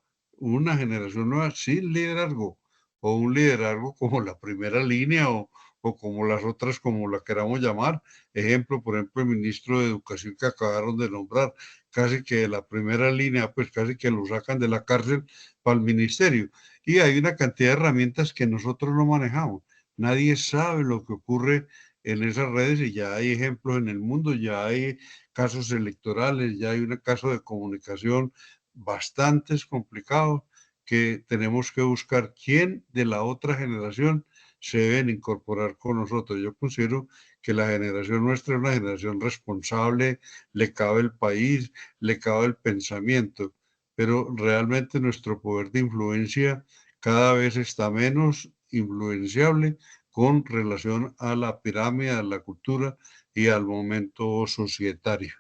S2: sin liderazgo, o un liderazgo como la primera línea, o o como las otras, como la queramos llamar. Ejemplo, por ejemplo, el ministro de Educación que acabaron de nombrar, casi que de la primera línea, pues casi que lo sacan de la cárcel para el ministerio. Y hay una cantidad de herramientas que nosotros no manejamos. Nadie sabe lo que ocurre en esas redes y ya hay ejemplos en el mundo, ya hay casos electorales, ya hay un caso de comunicación bastante complicado que tenemos que buscar quién de la otra generación se deben incorporar con nosotros. Yo considero que la generación nuestra es una generación responsable, le cabe el país, le cabe el pensamiento, pero realmente nuestro poder de influencia cada vez está menos influenciable con relación a la pirámide, a la cultura y al momento societario.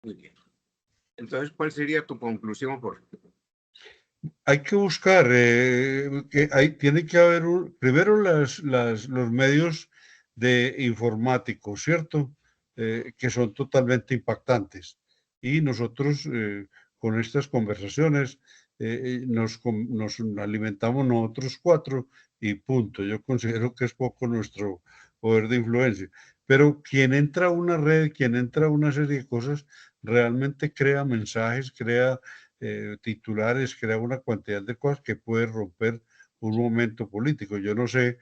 S1: Muy bien. Entonces, ¿cuál sería tu conclusión, Jorge?
S2: Hay que buscar, tiene que haber primero los medios de informáticos, ¿cierto? Que son totalmente impactantes. Y nosotros con estas conversaciones nos alimentamos nosotros cuatro y punto. Yo considero que es poco nuestro poder de influencia. Pero quien entra a una red, quien entra a una serie de cosas, realmente crea mensajes, crea titulares, crea una cantidad de cosas que puede romper un momento político. Yo no sé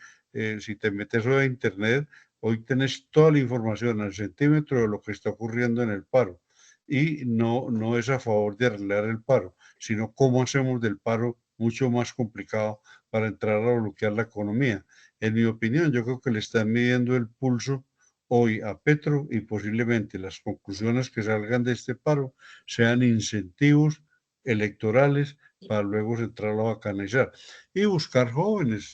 S2: si te metes hoy a internet, hoy tenés toda la información al centímetro de lo que está ocurriendo en el paro. Y no es a favor de arreglar el paro, sino cómo hacemos del paro mucho más complicado para entrar a bloquear la economía. En mi opinión, yo creo que le están midiendo el pulso hoy a Petro y posiblemente las conclusiones que salgan de este paro sean incentivos electorales para luego centrarlo a canalizar y buscar jóvenes.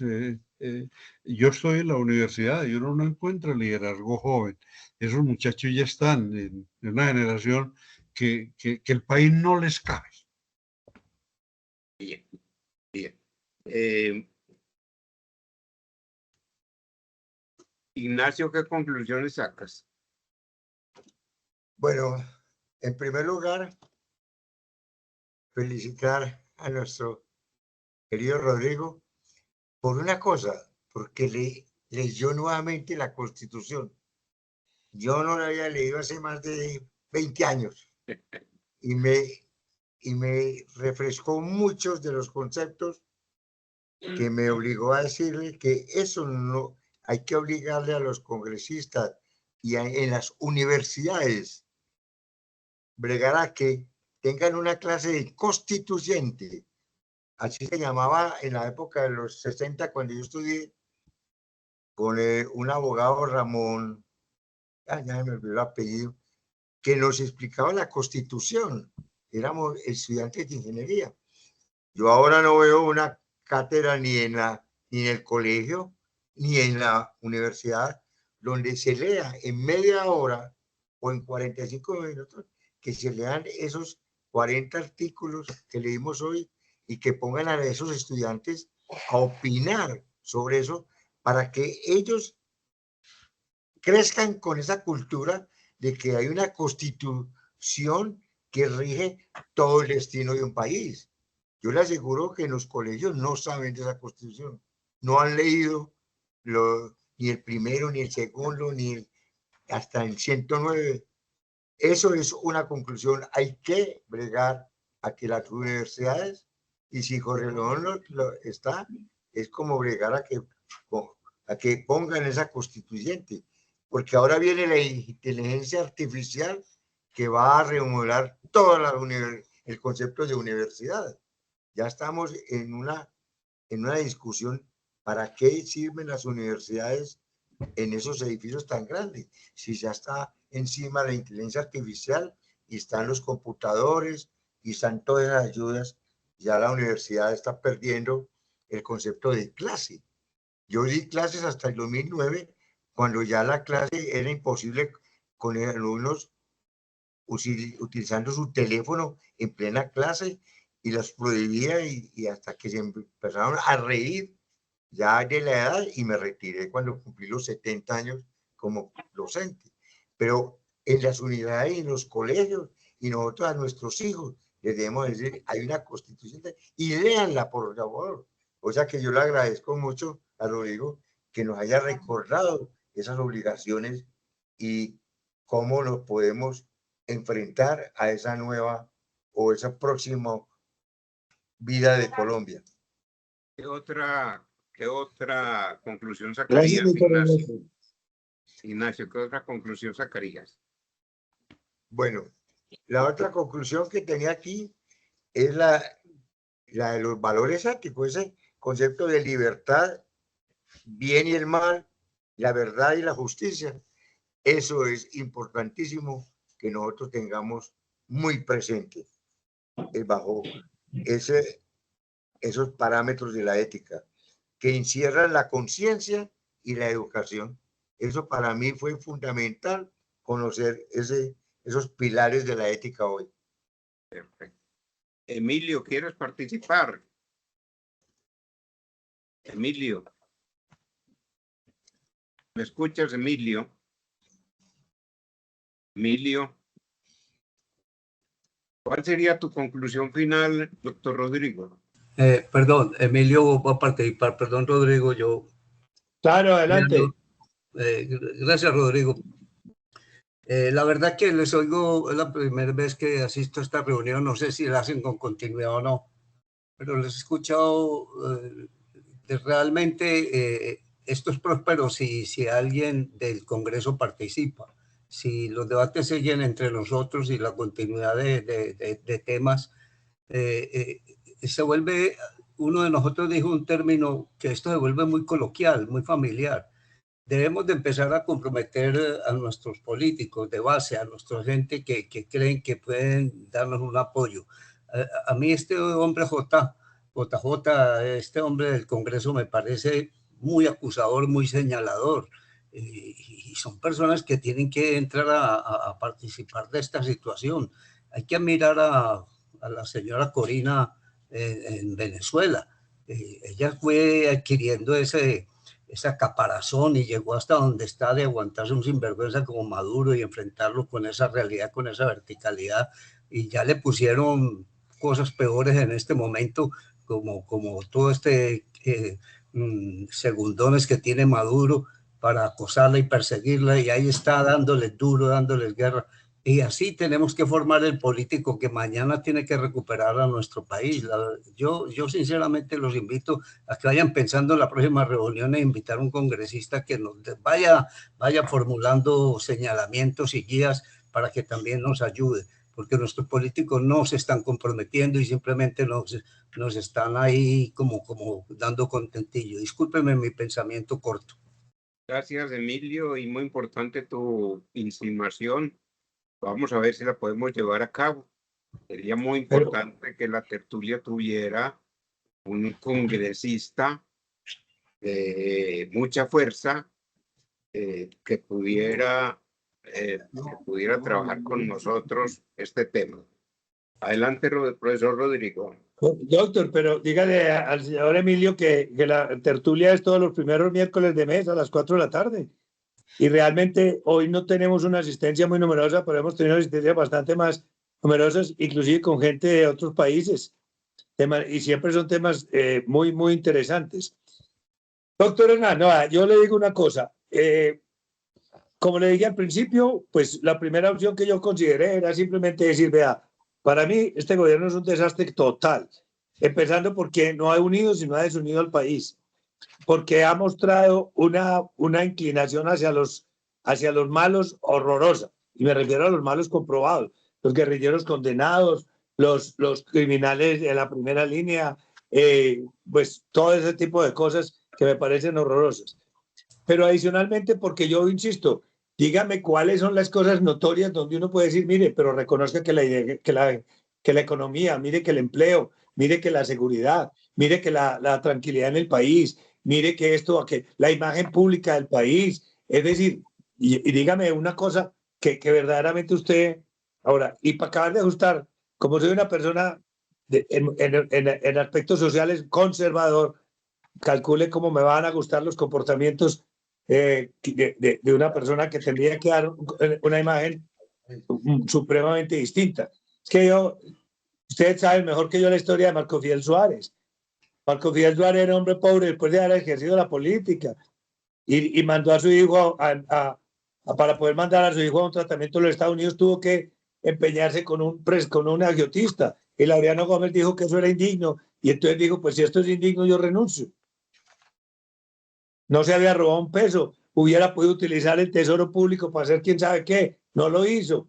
S2: Yo estoy en la universidad y uno no encuentra liderazgo joven. Esos muchachos ya están en una generación que el país no les cabe.
S1: Bien, bien. Ignacio, ¿qué conclusiones sacas?
S4: Bueno, en primer lugar, felicitar a nuestro querido Rodrigo por una cosa, porque leyó nuevamente la Constitución. Yo no la había leído hace más de 20 años y me refrescó muchos de los conceptos que me obligó a decirle que eso no hay que obligarle a los congresistas y en las universidades bregar a que tengan una clase de constituyente. Así se llamaba en la época de los 60 cuando yo estudié con un abogado Ramón, ya me olvidó el apellido, que nos explicaba la Constitución. Éramos estudiantes de ingeniería. Yo ahora no veo una cátedra ni en el colegio ni en la universidad donde se lea en media hora o en 45 minutos, que se lean esos 40 artículos que leímos hoy y que pongan a esos estudiantes a opinar sobre eso para que ellos crezcan con esa cultura de que hay una constitución que rige todo el destino de un país. Yo le aseguro que en los colegios no saben de esa constitución, no han leído ni el primero, ni el segundo, hasta el 109. Eso es una conclusión. Hay que bregar a que las universidades, y si Jorge León está, es como bregar a que pongan esa constituyente, porque ahora viene la inteligencia artificial que va a remodelar toda el concepto de universidad. Ya estamos en una discusión para qué sirven las universidades en esos edificios tan grandes. Si ya está encima la inteligencia artificial y están los computadores y están todas las ayudas, ya la universidad está perdiendo el concepto de clase. Yo di clases hasta el 2009, cuando ya la clase era imposible con alumnos utilizando su teléfono en plena clase y las prohibía y hasta que se empezaron a reír ya de la edad y me retiré cuando cumplí los 70 años como docente. Pero en las unidades y en los colegios y nosotros a nuestros hijos les debemos decir, hay una constitución y léanla por favor. O sea que yo le agradezco mucho a Rodrigo que nos haya recordado esas obligaciones y cómo nos podemos enfrentar a esa nueva o esa próxima vida de Colombia.
S1: ¿Qué otra conclusión
S5: Gracias,
S1: sacarías,
S5: doctor
S1: Ignacio?
S5: Ernesto.
S1: Ignacio, ¿qué otra conclusión sacarías?
S4: Bueno, la otra conclusión que tenía aquí es la de los valores éticos, ese concepto de libertad, bien y el mal, la verdad y la justicia. Eso es importantísimo que nosotros tengamos muy presente bajo esos parámetros de la ética que encierran la conciencia y la educación. Eso para mí fue fundamental, conocer esos pilares de la ética hoy.
S1: Perfecto. Emilio, ¿quieres participar? Emilio. ¿Me escuchas, Emilio? Emilio. ¿Cuál sería tu conclusión final, doctor Rodrigo?
S6: Perdón, Emilio va a participar. Perdón, Rodrigo, yo...
S5: Claro, adelante.
S6: Gracias, Rodrigo. La verdad que les oigo, es la primera vez que asisto a esta reunión, no sé si la hacen con continuidad o no, pero les he escuchado realmente esto es próspero si alguien del Congreso participa, si los debates siguen entre nosotros y la continuidad de temas, se vuelve, uno de nosotros dijo un término que esto se vuelve muy coloquial, muy familiar. Debemos de empezar a comprometer a nuestros políticos de base, a nuestra gente que creen que pueden darnos un apoyo. A mí este hombre JJ, este hombre del Congreso me parece muy acusador, muy señalador. Y son personas que tienen que entrar a participar de esta situación. Hay que mirar a la señora Corina en Venezuela. Ella fue adquiriendo esa caparazón y llegó hasta donde está de aguantarse un sinvergüenza como Maduro y enfrentarlo con esa realidad, con esa verticalidad, y ya le pusieron cosas peores en este momento, como todo segundones que tiene Maduro para acosarla y perseguirla, y ahí está dándoles duro, dándoles guerra. Y así tenemos que formar el político que mañana tiene que recuperar a nuestro país. Yo sinceramente los invito a que vayan pensando en la próxima reunión e invitar a un congresista que nos vaya formulando señalamientos y guías para que también nos ayude, porque nuestros políticos no se están comprometiendo y simplemente nos están ahí como dando contentillo. Discúlpeme mi pensamiento corto.
S1: Gracias, Emilio, y muy importante tu insinuación. Vamos a ver si la podemos llevar a cabo. Sería muy importante que la tertulia tuviera un congresista de mucha fuerza que pudiera trabajar con nosotros este tema. Adelante, profesor Rodrigo.
S5: Doctor, pero dígale al señor Emilio que la tertulia es todos los primeros miércoles de mes a las 4 de la tarde. Y realmente hoy no tenemos una asistencia muy numerosa, pero hemos tenido asistencias bastante más numerosas, inclusive con gente de otros países. Y siempre son temas muy, muy interesantes. Doctor Hernán, yo le digo una cosa. Como le dije al principio, pues la primera opción que yo consideré era simplemente decir, vea, para mí este gobierno es un desastre total, empezando porque no ha unido, sino ha desunido al país, porque ha mostrado una inclinación hacia los malos horrorosa, y me refiero a los malos comprobados, los guerrilleros condenados, los criminales de la primera línea, pues todo ese tipo de cosas que me parecen horrorosas. Pero adicionalmente, porque yo insisto, dígame cuáles son las cosas notorias donde uno puede decir, mire, pero reconozca que la economía, mire que el empleo, mire que la seguridad, mire que la tranquilidad en el país, mire que que la imagen pública del país. Es decir, y dígame una cosa que verdaderamente usted, ahora, y para acabar de ajustar, como soy una persona en aspectos sociales conservador, calcule cómo me van a gustar los comportamientos de una persona que tendría que dar una imagen supremamente distinta. Es que ustedes saben mejor que yo la historia de Marco Fidel Suárez. Marco Fidel Suárez era un hombre pobre después de haber ejercido la política. y mandó a su hijo para poder mandar a su hijo a un tratamiento en los Estados Unidos, tuvo que empeñarse con un agiotista. Y Laureano Gómez dijo que eso era indigno. Y entonces dijo, pues si esto es indigno, yo renuncio. No se había robado un peso. Hubiera podido utilizar el tesoro público para hacer quién sabe qué. No lo hizo.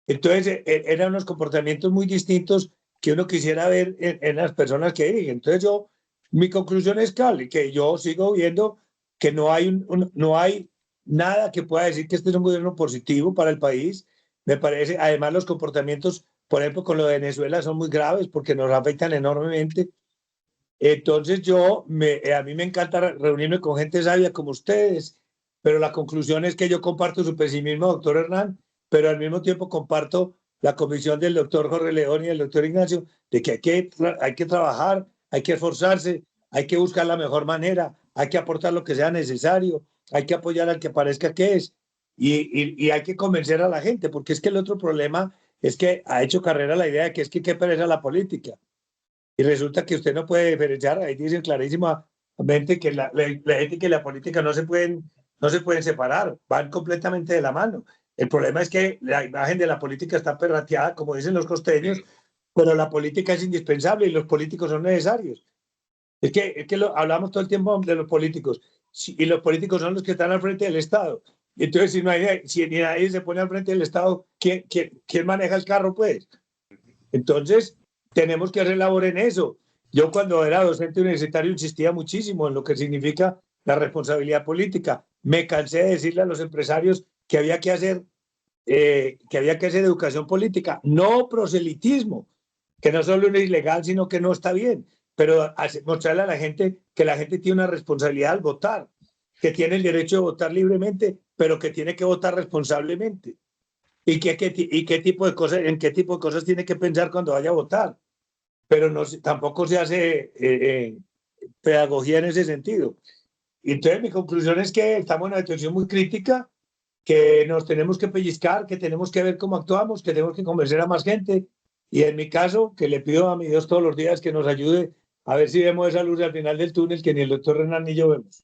S5: Entonces, eran unos comportamientos muy distintos que uno quisiera ver en las personas que dirigen. Entonces, mi conclusión es que yo sigo viendo que no hay nada que pueda decir que este es un gobierno positivo para el país. Me parece, además, los comportamientos, por ejemplo, con lo de Venezuela son muy graves porque nos afectan enormemente. Entonces, a mí me encanta reunirme con gente sabia como ustedes, pero la conclusión es que yo comparto su pesimismo, doctor Hernán, pero al mismo tiempo comparto la convicción del doctor Jorge León y del doctor Ignacio de que hay que trabajar, hay que esforzarse, hay que buscar la mejor manera, hay que aportar lo que sea necesario, hay que apoyar al que parezca que es y hay que convencer a la gente, porque es que el otro problema es que ha hecho carrera la idea de que es que qué pereza la política. Y resulta que usted no puede diferenciar, ahí dicen clarísimamente que la ética y la política no se pueden separar, van completamente de la mano. El problema es que la imagen de la política está perrateada, como dicen los costeños, pero la política es indispensable y los políticos son necesarios. Es que hablamos todo el tiempo de los políticos, y los políticos son los que están al frente del Estado. Y entonces, si nadie se pone al frente del Estado, ¿quién maneja el carro, pues? Entonces, tenemos que hacer labor en eso. Yo cuando era docente universitario insistía muchísimo en lo que significa la responsabilidad política. Me cansé de decirle a los empresarios que había que hacer educación política, no proselitismo, que no solo es ilegal, sino que no está bien, pero mostrarle a la gente que la gente tiene una responsabilidad al votar, que tiene el derecho de votar libremente, pero que tiene que votar responsablemente. ¿Y qué tipo de cosas, en qué tipo de cosas tiene que pensar cuando vaya a votar? Pero tampoco se hace pedagogía en ese sentido. Y entonces mi conclusión es que estamos en una situación muy crítica, que nos tenemos que pellizcar, que tenemos que ver cómo actuamos, que tenemos que convencer a más gente. Y en mi caso, que le pido a mi Dios todos los días que nos ayude a ver si vemos esa luz al final del túnel que ni el doctor Hernán ni yo vemos.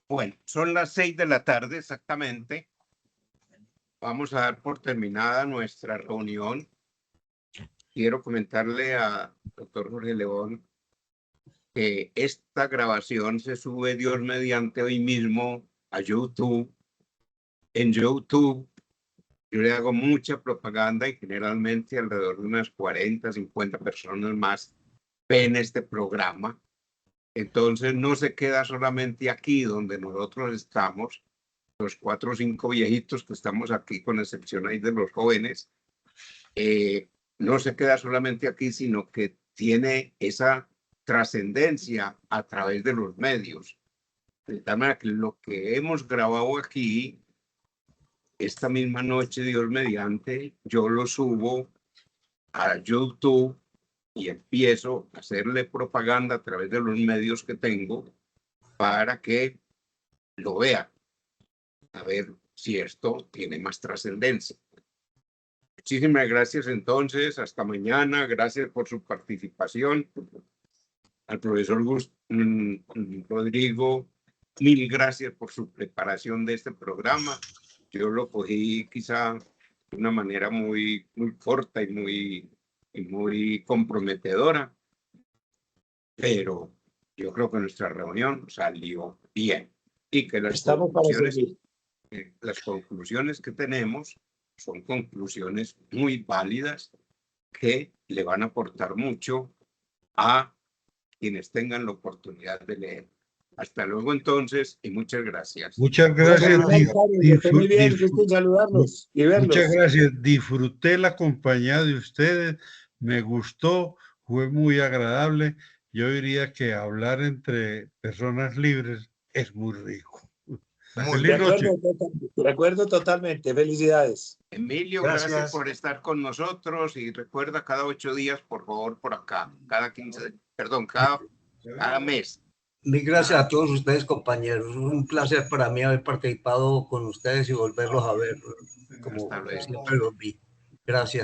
S1: Bueno, son las 6 de la tarde exactamente. Vamos a dar por terminada nuestra reunión. Quiero comentarle al doctor Jorge León que esta grabación se sube, Dios mediante, hoy mismo a YouTube. En YouTube yo le hago mucha propaganda y generalmente alrededor de unas 40, 50 personas más ven este programa. Entonces no se queda solamente aquí donde nosotros estamos, los 4 o 5 viejitos que estamos aquí, con excepción ahí de los jóvenes, no se queda solamente aquí, sino que tiene esa trascendencia a través de los medios. De tal manera que lo que hemos grabado aquí, esta misma noche, Dios mediante, yo lo subo a YouTube y empiezo a hacerle propaganda a través de los medios que tengo para que lo vean, a ver si esto tiene más trascendencia. Muchísimas gracias entonces, hasta mañana, gracias por su participación. Al profesor Rodrigo, mil gracias por su preparación de este programa. Yo lo cogí quizá de una manera muy corta y muy comprometedora, pero yo creo que nuestra reunión salió bien y que las conclusiones que tenemos son conclusiones muy válidas que le van a aportar mucho a quienes tengan la oportunidad de leer. Hasta luego entonces y muchas gracias.
S2: Muchas gracias.
S5: Muy bien, saludarlos y verlos.
S2: Muchas gracias. Disfruté la compañía de ustedes, me gustó, fue muy agradable. Yo diría que hablar entre personas libres es muy rico. Feliz noche.
S5: De acuerdo totalmente. Felicidades.
S1: Emilio, gracias por estar con nosotros y recuerda cada 8 días, por favor, por acá, cada 15, perdón, cada mes.
S6: Mil gracias a todos ustedes, compañeros. Un placer para mí haber participado con ustedes y volverlos a ver como siempre los vi. Gracias.